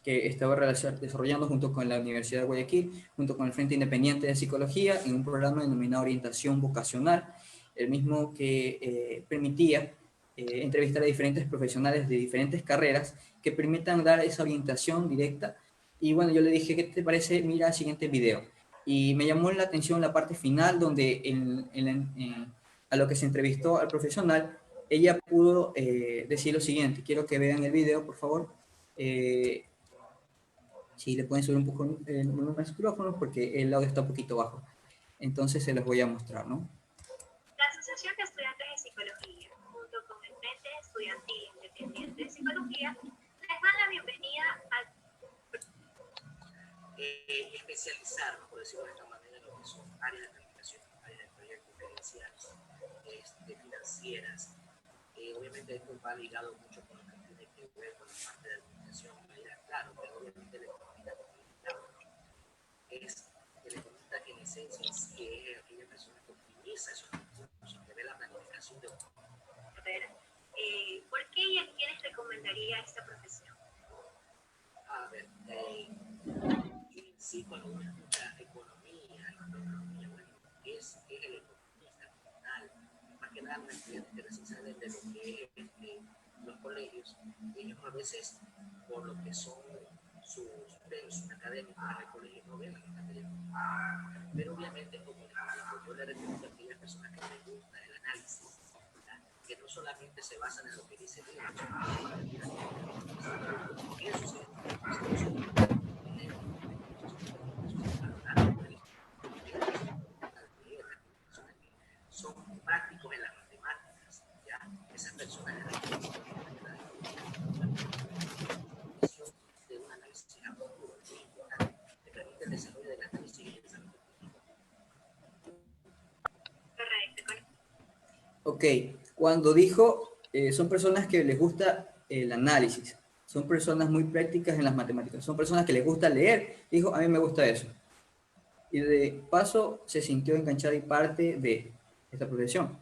S1: estaba desarrollando junto con la Universidad de Guayaquil, junto con el Frente Independiente de Psicología, en un programa denominado Orientación Vocacional, el mismo que permitía entrevistar a diferentes profesionales de diferentes carreras que permitan dar esa orientación directa. Y bueno, yo le dije, ¿qué te parece? Mira el siguiente video. Y me llamó la atención la parte final donde a lo que se entrevistó al profesional, ella pudo decir lo siguiente. Quiero que vean el video, por favor. Si le pueden subir un poco el volumen de los micrófonos porque el audio está un poquito bajo. Entonces se los voy a mostrar, ¿no?
S4: La Asociación de Estudiantes de Psicología, junto con el Frente Estudiantil Independiente de Psicología, les dan la bienvenida al
S5: especializarnos, por decirlo de esta manera, en lo que son áreas de planificación, áreas de proyectos gerenciales, financieras. Obviamente esto va ligado mucho con lo que tiene que ver con la parte de administración, claro, pero obviamente el economista es el economista en esencia en sí es aquella persona que optimiza esos recursos, que ve la planificación de un
S4: carrera. ¿Por qué y a quiénes recomendaría esta profesión?
S5: A ver, sí, cuando uno escucha economía, bueno, es el economista como tal, más que nada los estudiantes que recién salen de lo que es los colegios, ellos a veces, por lo que son sus pensum académicos en el colegio, no ven los académicos. Pero obviamente, como yo le recomiendo a aquellas personas que les gusta el análisis, ¿verdad? Que no solamente se basan en lo que dice Dios, eso sí, son prácticos en las matemáticas, ¿ya? Esas personas de un análisis apuro, que permite el desarrollo del análisis y el desarrollo.
S4: Correcto.
S1: Ok, cuando dijo, son personas que les gusta el análisis, son personas muy prácticas en las matemáticas, son personas que les gusta leer, dijo, a mí me gusta eso. Y de paso se sintió enganchada y parte de esta profesión.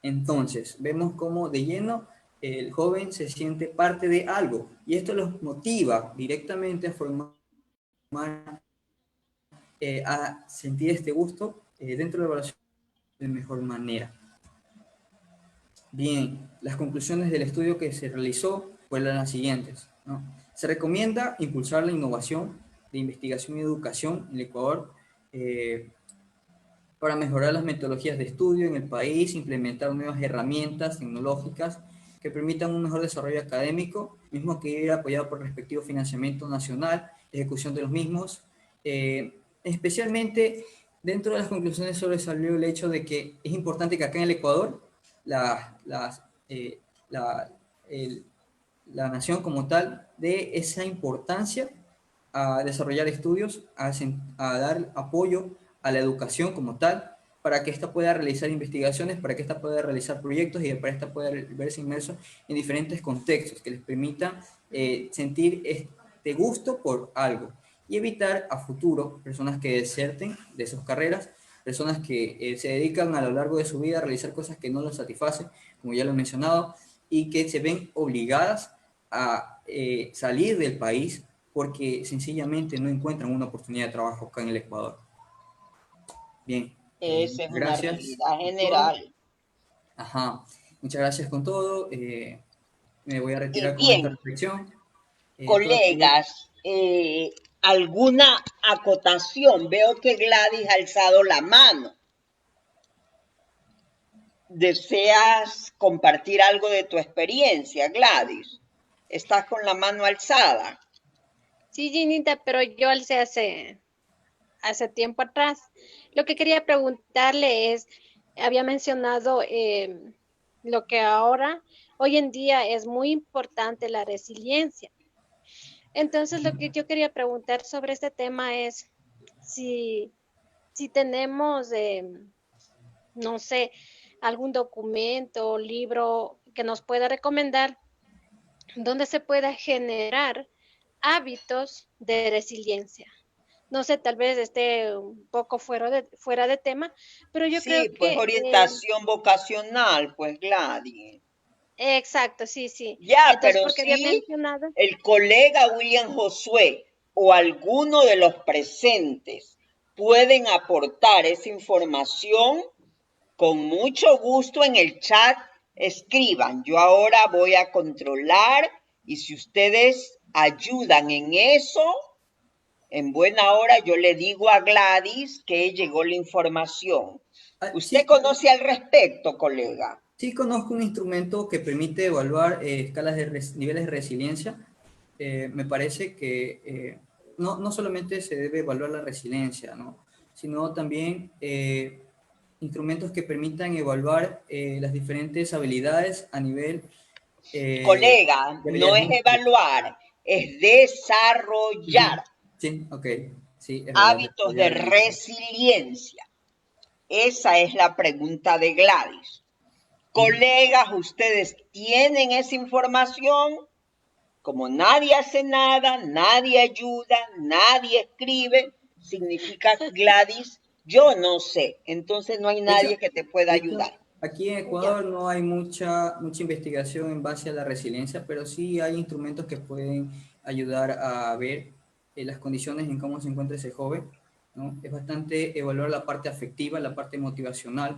S1: Entonces, vemos cómo de lleno el joven se siente parte de algo y esto los motiva directamente a formar, a sentir este gusto dentro de la evaluación de mejor manera. Bien, las conclusiones del estudio que se realizó fueron las siguientes, ¿no? Se recomienda impulsar la innovación de investigación y educación en el Ecuador para mejorar las metodologías de estudio en el país, implementar nuevas herramientas tecnológicas que permitan un mejor desarrollo académico, mismo que ir apoyado por respectivo financiamiento nacional, ejecución de los mismos. Especialmente dentro de las conclusiones sobresalió el hecho de que es importante que acá en el Ecuador la, la nación como tal dé esa importancia a desarrollar estudios, a dar apoyo a la educación como tal, para que ésta pueda realizar investigaciones, para que ésta pueda realizar proyectos y para que ésta pueda verse inmerso en diferentes contextos que les permitan sentir este gusto por algo. y evitar a futuro personas que deserten de sus carreras, personas que se dedican a lo largo de su vida a realizar cosas que no los satisfacen, como ya lo he mencionado, y que se ven obligadas a salir del país porque sencillamente no encuentran una oportunidad de trabajo acá en el Ecuador. Bien,
S2: Esa es
S1: muchas
S2: una
S1: gracias
S2: realidad
S1: por todo.
S2: general.
S1: Ajá, muchas gracias con todo. Me voy a
S2: Y
S1: retirar con esta
S2: bien,
S1: reflexión. Todavía,
S2: colegas, ¿alguna acotación? Veo que Gladys ha alzado la mano. ¿Deseas compartir algo de tu experiencia, Gladys? Estás con la mano alzada.
S6: Sí, Ginita, pero yo alcé hace tiempo atrás. Lo que quería preguntarle es, había mencionado lo que ahora, hoy en día es muy importante la resiliencia. Entonces, lo que yo quería preguntar sobre este tema es si, si tenemos, no sé, algún documento o libro que nos pueda recomendar donde se pueda generar hábitos de resiliencia. No sé, tal vez esté un poco fuera de tema, pero yo
S2: Sí,
S6: creo
S2: pues
S6: que,
S2: orientación vocacional, pues Gladys.
S6: exacto, sí, sí.
S2: Ya,
S6: Entonces,
S2: pero
S6: porque había
S2: sí,
S6: mencionado,
S2: el colega William Josué o alguno de los presentes pueden aportar esa información con mucho gusto en el chat. Escriban, yo ahora voy a controlar y si ustedes ayudan en eso, en buena hora yo le digo a Gladys que llegó la información. ¿Usted
S1: sí,
S2: conoce al respecto, colega?
S1: sí conozco un instrumento que permite evaluar escalas de niveles de resiliencia. Me parece que no solamente se debe evaluar la resiliencia, ¿no? Sino también instrumentos que permitan evaluar las diferentes habilidades a nivel
S2: Colega,
S1: de
S2: no
S1: habilidades
S2: es
S1: múltiples.
S2: evaluar, es desarrollar
S1: Ujú. Sí, ok, sí, es verdad.
S2: hábitos de resiliencia. Esa es la pregunta de Gladys. Colegas, ¿ustedes tienen esa información? Como nadie hace nada, nadie ayuda, nadie escribe, significa Gladys, yo no sé. Entonces no hay
S1: De hecho,
S2: nadie que te pueda
S1: de hecho,
S2: ayudar.
S1: aquí en Ecuador no hay mucha investigación en base a la resiliencia, pero sí hay instrumentos que pueden ayudar a ver las condiciones en cómo se encuentra ese joven, ¿no? Es bastante evaluar la parte afectiva, la parte motivacional,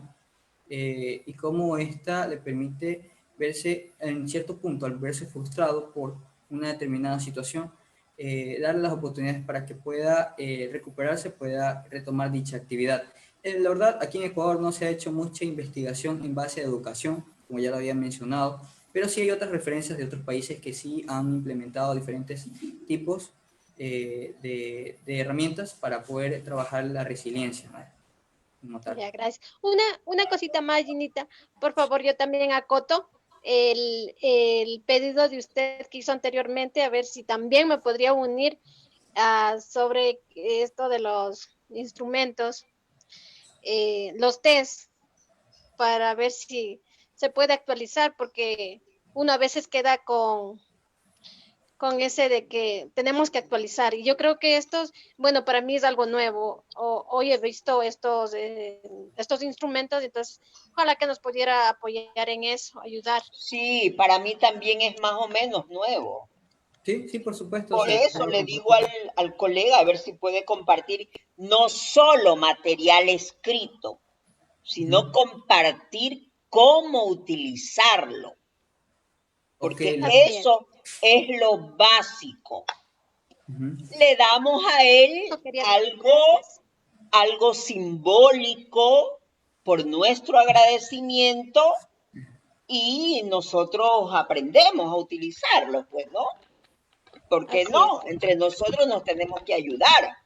S1: y cómo esta le permite verse en cierto punto, al verse frustrado por una determinada situación, darle las oportunidades para que pueda recuperarse, pueda retomar dicha actividad. La verdad, aquí en Ecuador no se ha hecho mucha investigación en base a educación, como ya lo había mencionado, pero sí hay otras referencias de otros países que sí han implementado diferentes tipos de herramientas para poder trabajar la resiliencia, ¿no? Como tal.
S6: ya, gracias. Una cosita más, Ginita, por favor, yo también acoto el pedido de usted que hizo anteriormente, a ver si también me podría unir sobre esto de los instrumentos, los test, para ver si se puede actualizar, porque uno a veces queda con ese de que tenemos que actualizar. Y yo creo que estos, bueno, para mí es algo nuevo. Hoy he visto estos instrumentos, entonces ojalá que nos pudiera apoyar en eso, ayudar.
S2: Sí, para mí también es más o menos nuevo.
S1: Sí, sí, por supuesto,
S2: Por
S1: se
S2: eso
S1: puede
S2: le digo
S1: compartir.
S2: al colega a ver si puede compartir no solo material escrito, sino
S1: Ujú.
S2: compartir cómo utilizarlo,
S1: Ok,
S2: porque
S6: Así es.
S2: eso es lo básico.
S1: ujú.
S2: Le damos a él
S6: Eso quería decir.
S2: algo,
S6: Gracias.
S2: algo simbólico por nuestro agradecimiento y nosotros aprendemos a utilizarlo, pues, ¿no? Porque
S6: Así
S2: no,
S6: es.
S2: entre nosotros nos tenemos que ayudar.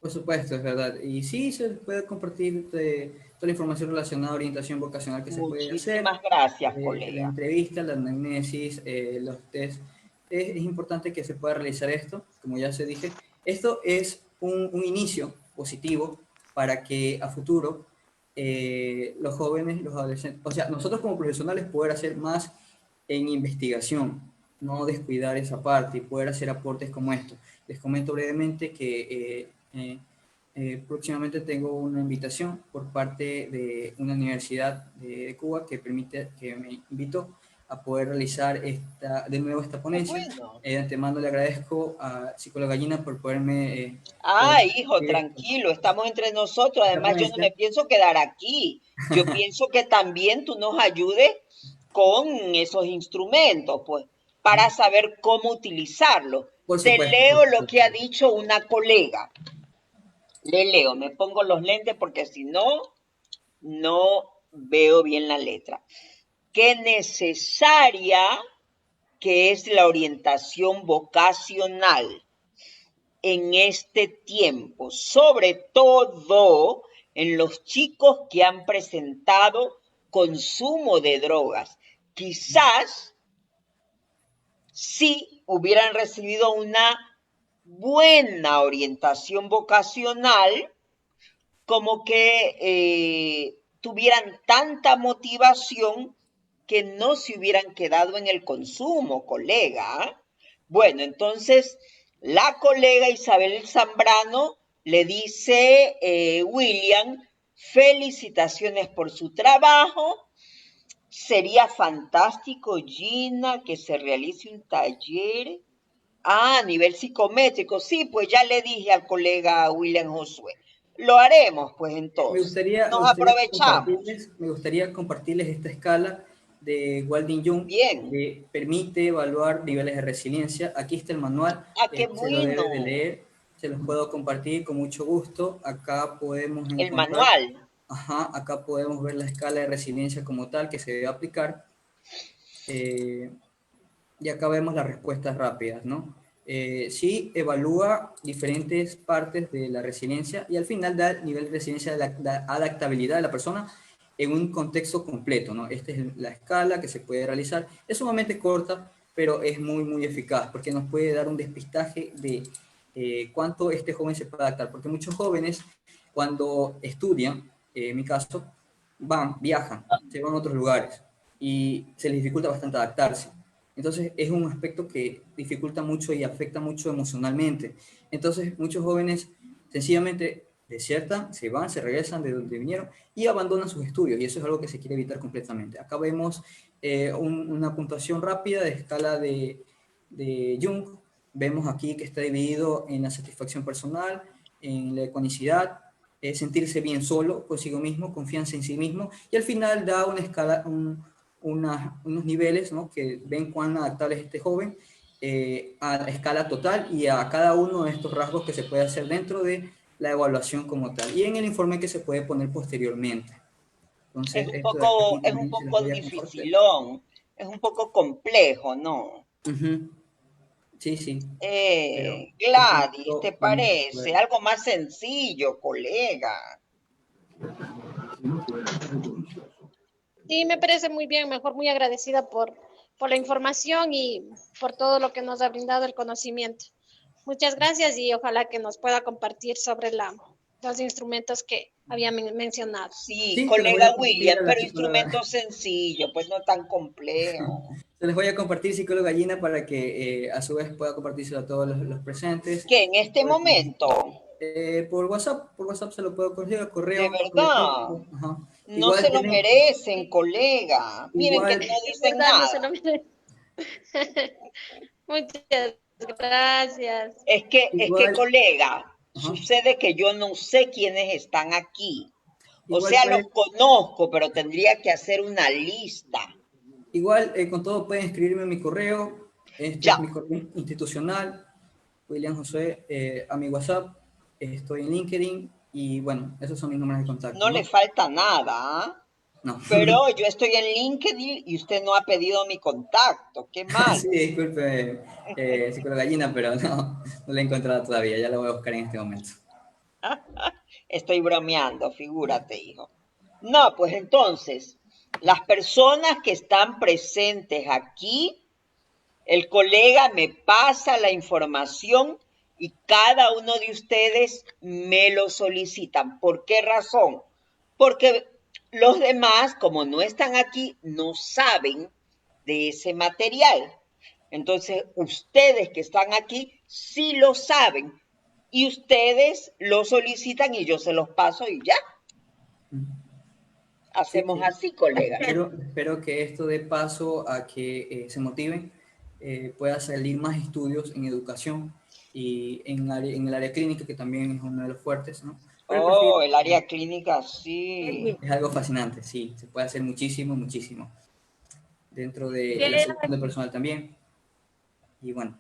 S1: Por supuesto, es verdad. Y sí, se puede compartir toda la información relacionada a orientación vocacional que se puede hacer,
S2: Muchísimas gracias,
S1: la
S2: colega.
S1: entrevista, la anamnesis, los test. Es importante que se pueda realizar esto, como ya se dije. Esto es un inicio positivo para que a futuro los jóvenes, los adolescentes, o sea, nosotros como profesionales poder hacer más en investigación, no descuidar esa parte y poder hacer aportes como estos. les comento brevemente que próximamente tengo una invitación por parte de una universidad de Cuba que me invitó a poder realizar de nuevo esta ponencia.
S2: Bueno.
S1: De antemano le agradezco a Psicóloga Gallina por poderme...
S2: Hijo, tranquilo, estamos entre nosotros. Además, yo no me pienso quedar aquí. Yo pienso que también tú nos ayudes con esos instrumentos, pues, para saber cómo utilizarlos. Te leo lo que ha dicho una colega. Le leo, me pongo los lentes porque si no, no veo bien la letra. Qué necesaria que es la orientación vocacional en este tiempo, sobre todo en los chicos que han presentado consumo de drogas. Quizás si hubieran recibido una buena orientación vocacional, como que tuvieran tanta motivación que no se hubieran quedado en el consumo, colega. Bueno, entonces la colega Isabel Zambrano le dice, William, felicitaciones por su trabajo. Sería fantástico, Gina, que se realice un taller a nivel psicométrico. Sí, pues ya le dije al colega William Josué. Lo haremos, pues entonces.
S1: Me gustaría compartirles esta escala de Walding Jung,
S2: bien,
S1: que permite evaluar niveles de resiliencia. Aquí está el manual,
S2: qué
S1: se lo debe de leer, se los puedo compartir con mucho gusto. Acá podemos encontrar
S2: el manual.
S1: Acá podemos ver la escala de resiliencia como tal que se debe aplicar. Y acá vemos las respuestas rápidas, ¿no? Sí evalúa diferentes partes de la resiliencia y al final da el nivel de resiliencia de la adaptabilidad de la persona en un contexto completo, ¿no? Esta es la escala que se puede realizar. Es sumamente corta, pero es muy, muy eficaz porque nos puede dar un despistaje de cuánto este joven se puede adaptar. Porque muchos jóvenes, cuando estudian, en mi caso, viajan, se van a otros lugares y se les dificulta bastante adaptarse. Entonces es un aspecto que dificulta mucho y afecta mucho emocionalmente. Entonces muchos jóvenes sencillamente desertan, se van, se regresan de donde vinieron y abandonan sus estudios, y eso es algo que se quiere evitar completamente. Acá vemos una puntuación rápida de escala de Jung. Vemos aquí que está dividido en la satisfacción personal, en la econicidad, sentirse bien solo consigo mismo, confianza en sí mismo, y al final da una escala, unos niveles, ¿no?, que ven cuán adaptable es este joven a escala total y a cada uno de estos rasgos que se puede hacer dentro de la evaluación como tal y en el informe que se puede poner posteriormente. Entonces,
S2: es un poco dificilón, es un poco complejo, ¿no?
S1: Sí, sí.
S2: Gladys, ¿te parece? Algo más sencillo, colega.
S6: Sí, me parece muy bien, mejor muy agradecida por la información y por todo lo que nos ha brindado el conocimiento. Muchas gracias y ojalá que nos pueda compartir sobre los instrumentos que había mencionado.
S2: Sí, colega William, pero instrumento sencillo, pues no tan complejo.
S1: Se les voy a compartir, psicóloga Gallina, para que a su vez pueda compartírselo a todos los presentes.
S2: ¿Qué, en este momento?
S1: Por WhatsApp se lo puedo conseguir, al correo.
S2: ¿De verdad? No igual se lo merecen, colega. Miren que no dicen nada. No se lo merecen.
S6: Muchas gracias.
S2: Es que, colega, sucede que yo no sé quiénes están aquí. O sea, los conozco, pero tendría que hacer una lista.
S1: Igual, con todo pueden escribirme en mi correo. Este es mi correo institucional, William Josué, a mi WhatsApp. Estoy en LinkedIn y bueno, esos son mis números de contacto.
S2: No le falta nada. No. Pero yo estoy en LinkedIn y usted no ha pedido mi contacto. Qué mal.
S1: Sí, disculpe, psicóloga Gallina, pero no lo he encontrado todavía. Ya lo voy a buscar en este momento.
S2: Estoy bromeando, figúrate, hijo. No, pues entonces, las personas que están presentes aquí, el colega me pasa la información y cada uno de ustedes me lo solicitan. ¿Por qué razón? Porque los demás, como no están aquí, no saben de ese material. Entonces, ustedes que están aquí sí lo saben y ustedes lo solicitan y yo se los paso y ya. Hacemos
S1: Sí.
S2: así, colegas.
S1: Espero que esto dé paso a que se motiven, pueda salir más estudios en educación y en el área clínica, que también es uno de los fuertes, ¿no? Pero
S2: Oh, el área clínica, sí.
S1: es algo fascinante, sí, se puede hacer muchísimo, muchísimo. Dentro de la
S6: ¿Qué?
S1: selección de personal también. Y bueno,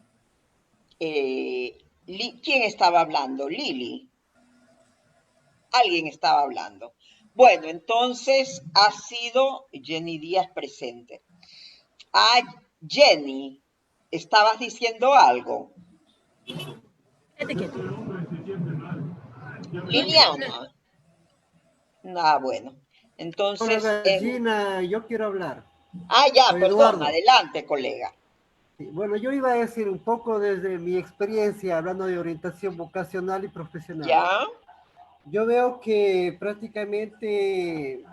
S2: ¿Quién estaba hablando? Lili. Alguien estaba hablando. Bueno, entonces ha sido Jenny Díaz presente. Ah, Jenny, ¿estabas diciendo algo? Liliana. Ah, bueno.
S7: Hola,
S2: Entonces,
S7: Gallina, yo quiero hablar.
S2: ya,
S7: Soy
S2: perdón,
S7: Eduardo.
S2: adelante, colega.
S7: Sí, bueno, yo iba a decir un poco desde mi experiencia hablando de orientación vocacional y profesional.
S2: ¿Ya?
S7: Yo veo que prácticamente,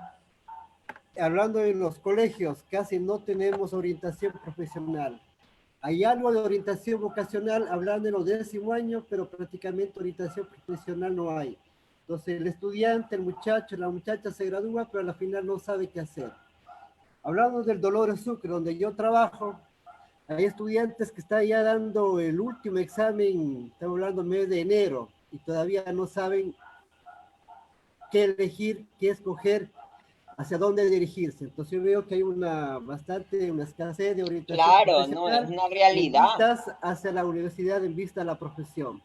S7: hablando en los colegios, casi no tenemos orientación profesional. Hay algo de orientación vocacional hablando en los 10º año, pero prácticamente orientación profesional no hay. Entonces el estudiante, el muchacho, la muchacha se gradúa, pero al final no sabe qué hacer. Hablando del Dolores Sucre, donde yo trabajo, hay estudiantes que están ya dando el último examen, estamos hablando mes de enero, y todavía no saben qué elegir, qué escoger, hacia dónde dirigirse. Entonces yo veo que hay una escasez de orientación
S2: Claro, no, es
S7: profesional
S2: una
S7: en
S2: realidad.
S7: vistas hacia la universidad, en vista a la profesión.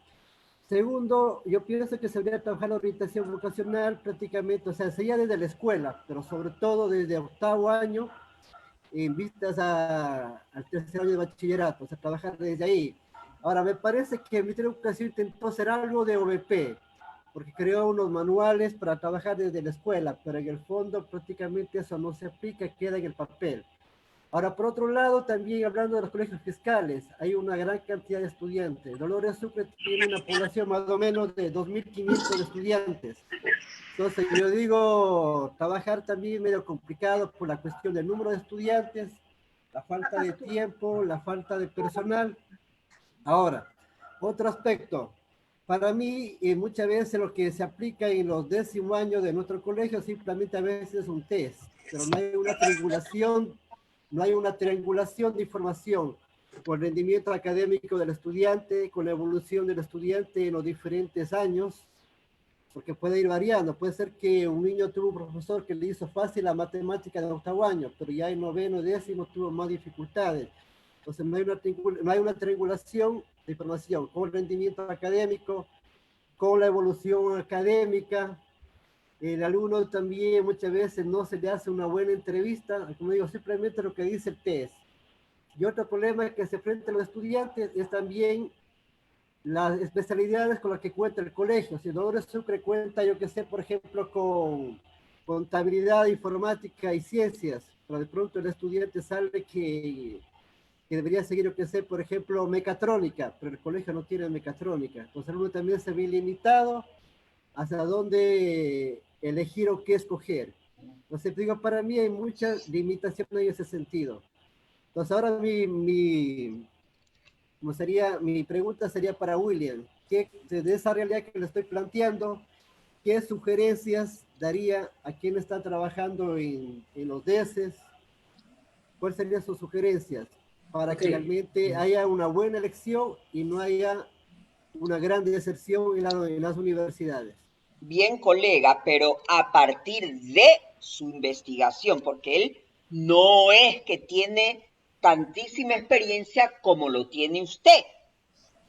S7: Segundo, yo pienso que se debería trabajar la orientación vocacional prácticamente, o sea, sería desde la escuela, pero sobre todo desde 8º año, en vistas al 3er año de bachillerato, o sea, trabajar desde ahí. Ahora, me parece que el Ministerio de Educación intentó hacer algo de OVP, porque creó unos manuales para trabajar desde la escuela, pero en el fondo prácticamente eso no se aplica, queda en el papel. Ahora, por otro lado, también hablando de los colegios fiscales, hay una gran cantidad de estudiantes. Dolores Sucre tiene una población más o menos de 2.500 estudiantes. Entonces, yo digo, trabajar también medio complicado por la cuestión del número de estudiantes, la falta de tiempo, la falta de personal. Ahora, otro aspecto. Para mí, muchas veces lo que se aplica en los 10º años de nuestro colegio simplemente a veces es un test, pero no hay una triangulación de información con el rendimiento académico del estudiante, con la evolución del estudiante en los diferentes años, porque puede ir variando. Puede ser que un niño tuvo un profesor que le hizo fácil la matemática de 8º año, pero ya en 9º, 10º tuvo más dificultades. Entonces no hay una triangulación de información con el rendimiento académico, con la evolución académica. El alumno también muchas veces no se le hace una buena entrevista, como digo, simplemente lo que dice el test. Y otro problema que se enfrentan los estudiantes es también las especialidades con las que cuenta el colegio. Si Dolores Sucre cuenta, yo que sé, por ejemplo, con contabilidad, informática y ciencias, pero de pronto el estudiante sale que debería seguir, yo que sé, por ejemplo, mecatrónica, pero el colegio no tiene mecatrónica. Entonces uno también se ve limitado hacia dónde elegir o qué escoger. Entonces, digo, para mí hay muchas limitaciones en ese sentido. Entonces, ahora mi pregunta sería para William, de esa realidad que le estoy planteando, ¿qué sugerencias daría a quien está trabajando en los DESES? ¿Cuáles serían sus sugerencias para que realmente haya una buena elección y no haya una gran deserción en las universidades?
S2: Bien, colega, pero a partir de su investigación, porque él no es que tiene tantísima experiencia como lo tiene usted.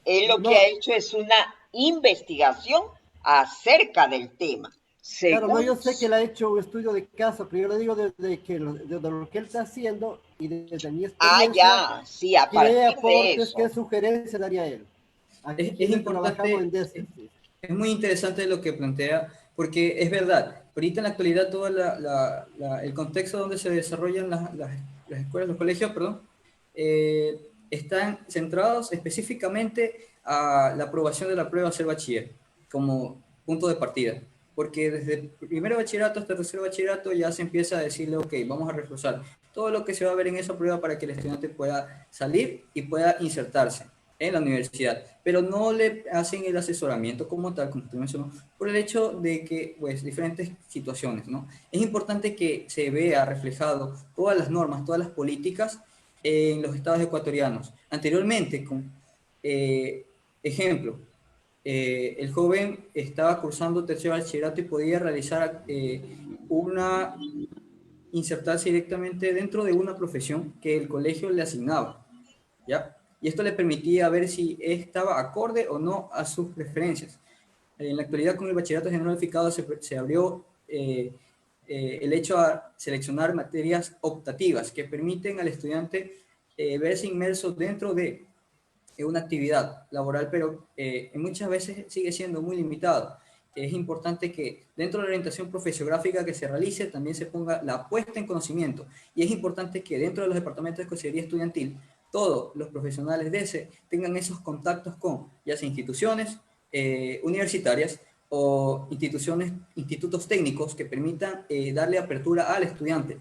S2: Él lo que ha hecho es una investigación acerca del tema.
S7: Claro, no,
S2: Según...
S7: yo sé que él ha hecho un estudio de caso, pero yo le digo desde lo que él está haciendo y desde mi experiencia,
S2: ya, sí, a
S7: ¿qué
S2: partir de
S7: aportes,
S2: eso.
S7: qué sugerencias daría él?
S1: Es importante, es muy interesante lo que plantea, porque es verdad, ahorita en la actualidad todo el contexto donde se desarrollan las escuelas, los colegios, perdón, están centrados específicamente a la aprobación de la prueba a ser bachiller, como punto de partida. Porque desde el primer bachillerato hasta el tercer bachillerato ya se empieza a decirle, ok, vamos a reforzar todo lo que se va a ver en esa prueba para que el estudiante pueda salir y pueda insertarse en la universidad, pero no le hacen el asesoramiento como tal, como usted mencionó, por el hecho de que, pues, diferentes situaciones, ¿no? Es importante que se vea reflejado todas las normas, todas las políticas en los estados ecuatorianos. Anteriormente, ejemplo, el joven estaba cursando tercer bachillerato y podía realizar insertarse directamente dentro de una profesión que el colegio le asignaba, ¿ya? Y esto le permitía ver si estaba acorde o no a sus preferencias. En la actualidad, con el bachillerato general unificado se abrió el hecho a seleccionar materias optativas que permiten al estudiante verse inmerso dentro de una actividad laboral, pero muchas veces sigue siendo muy limitado. Es importante que dentro de la orientación profesiográfica que se realice también se ponga la puesta en conocimiento, y es importante que dentro de los departamentos de consejería estudiantil todos los profesionales de ese tengan esos contactos con ya sea instituciones universitarias o institutos técnicos que permitan darle apertura al estudiante.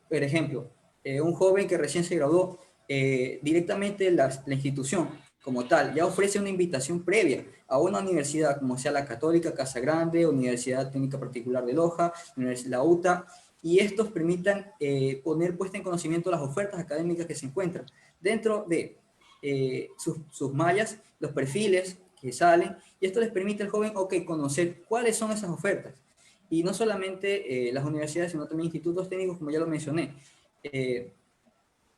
S1: Por ejemplo, un joven que recién se graduó, directamente la institución como tal ya ofrece una invitación previa a una universidad, como sea la Católica, Casa Grande, Universidad Técnica Particular de Loja, la UTA, y estos permitan poner puesta en conocimiento las ofertas académicas que se encuentran dentro de sus mallas, los perfiles que salen, y esto les permite al joven, conocer cuáles son esas ofertas. Y no solamente las universidades, sino también institutos técnicos, como ya lo mencioné. En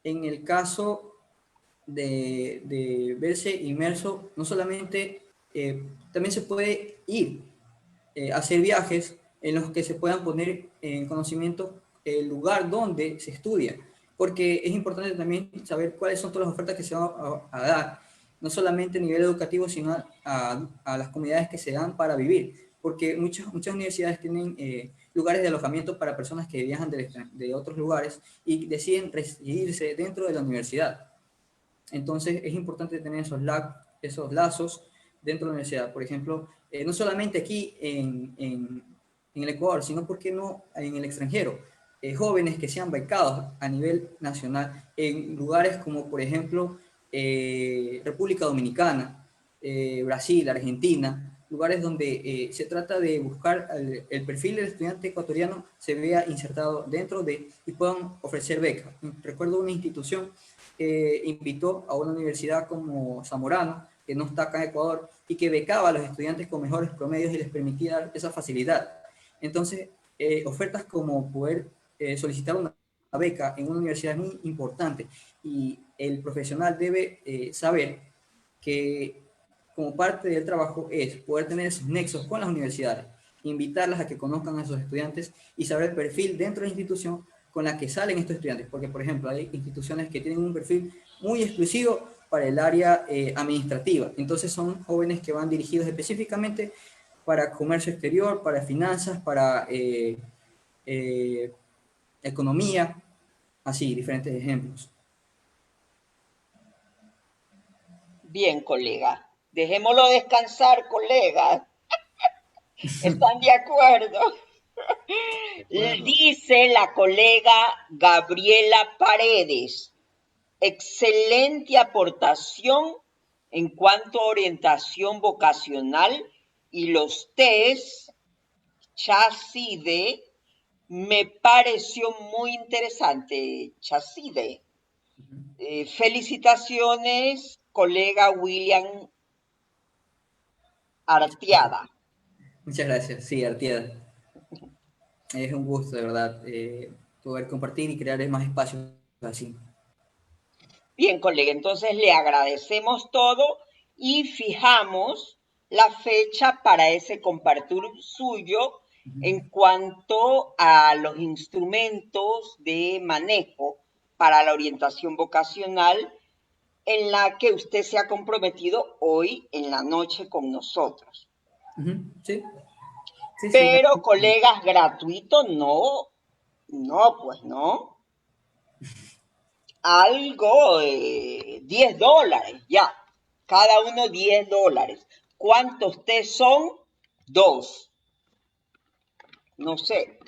S1: el caso de verse inmerso, no solamente, también se puede ir a hacer viajes en los que se puedan poner en conocimiento el lugar donde se estudia, porque es importante también saber cuáles son todas las ofertas que se van a dar, no solamente a nivel educativo, sino a las comunidades que se dan para vivir, porque muchas universidades tienen lugares de alojamiento para personas que viajan de otros lugares y deciden residirse dentro de la universidad. Entonces es importante tener esos lazos dentro de la universidad. Por ejemplo, no solamente aquí en el Ecuador, sino, ¿por qué no?, en el extranjero. Jóvenes que sean becados a nivel nacional en lugares como, por ejemplo, República Dominicana, Brasil, Argentina, lugares donde se trata de buscar el perfil del estudiante ecuatoriano se vea insertado dentro de y puedan ofrecer becas. Recuerdo una institución que invitó a una universidad como Zamorano, que no está acá en Ecuador, y que becaba a los estudiantes con mejores promedios y les permitía dar esa facilidad. Entonces, ofertas como poder solicitar una beca en una universidad es muy importante, y el profesional debe saber que como parte del trabajo es poder tener esos nexos con las universidades, invitarlas a que conozcan a esos estudiantes y saber el perfil dentro de la institución con la que salen estos estudiantes, porque, por ejemplo, hay instituciones que tienen un perfil muy exclusivo para el área administrativa, entonces son jóvenes que van dirigidos específicamente para comercio exterior, para finanzas, para economía, así, diferentes ejemplos.
S2: Bien, colega. Dejémoslo descansar, colega. ¿Están de acuerdo?
S1: Bueno,
S2: Dice la colega Gabriela Paredes, excelente aportación en cuanto a orientación vocacional y los test Chaside me pareció muy interesante, Chaside. Felicitaciones, colega William Arteaga.
S1: muchas gracias. Sí, Artieda. Es un gusto, de verdad, poder compartir y crear más espacios así.
S2: Bien, colega, entonces le agradecemos todo y fijamos la fecha para ese compartir suyo en cuanto a los instrumentos de manejo para la orientación vocacional en la que usted se ha comprometido hoy en la noche con nosotros.
S1: Sí, sí, sí.
S2: Pero, colegas, gratuito no, pues no. Algo, $10, ya. Cada uno $10. ¿Cuántos test son? 2. No sé.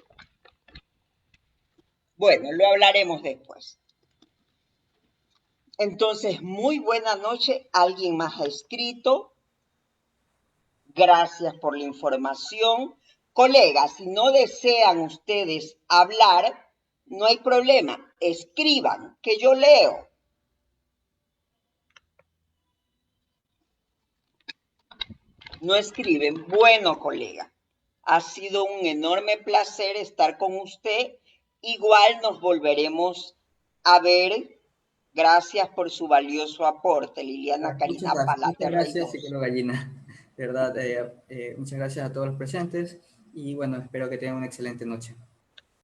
S2: Bueno, lo hablaremos después. Entonces, muy buena noche. ¿Alguien más ha escrito? Gracias por la información. Colegas, si no desean ustedes hablar, no hay problema. Escriban, que yo leo. No escriben. Bueno, colega, ha sido un enorme placer estar con usted. Igual nos volveremos a ver. Gracias por su valioso aporte, Liliana Karina
S1: Muchas
S2: Palaterra y
S1: gracias,
S2: dos.
S1: psicóloga Gina. De verdad, muchas gracias a todos los presentes y bueno, espero que tengan una excelente noche.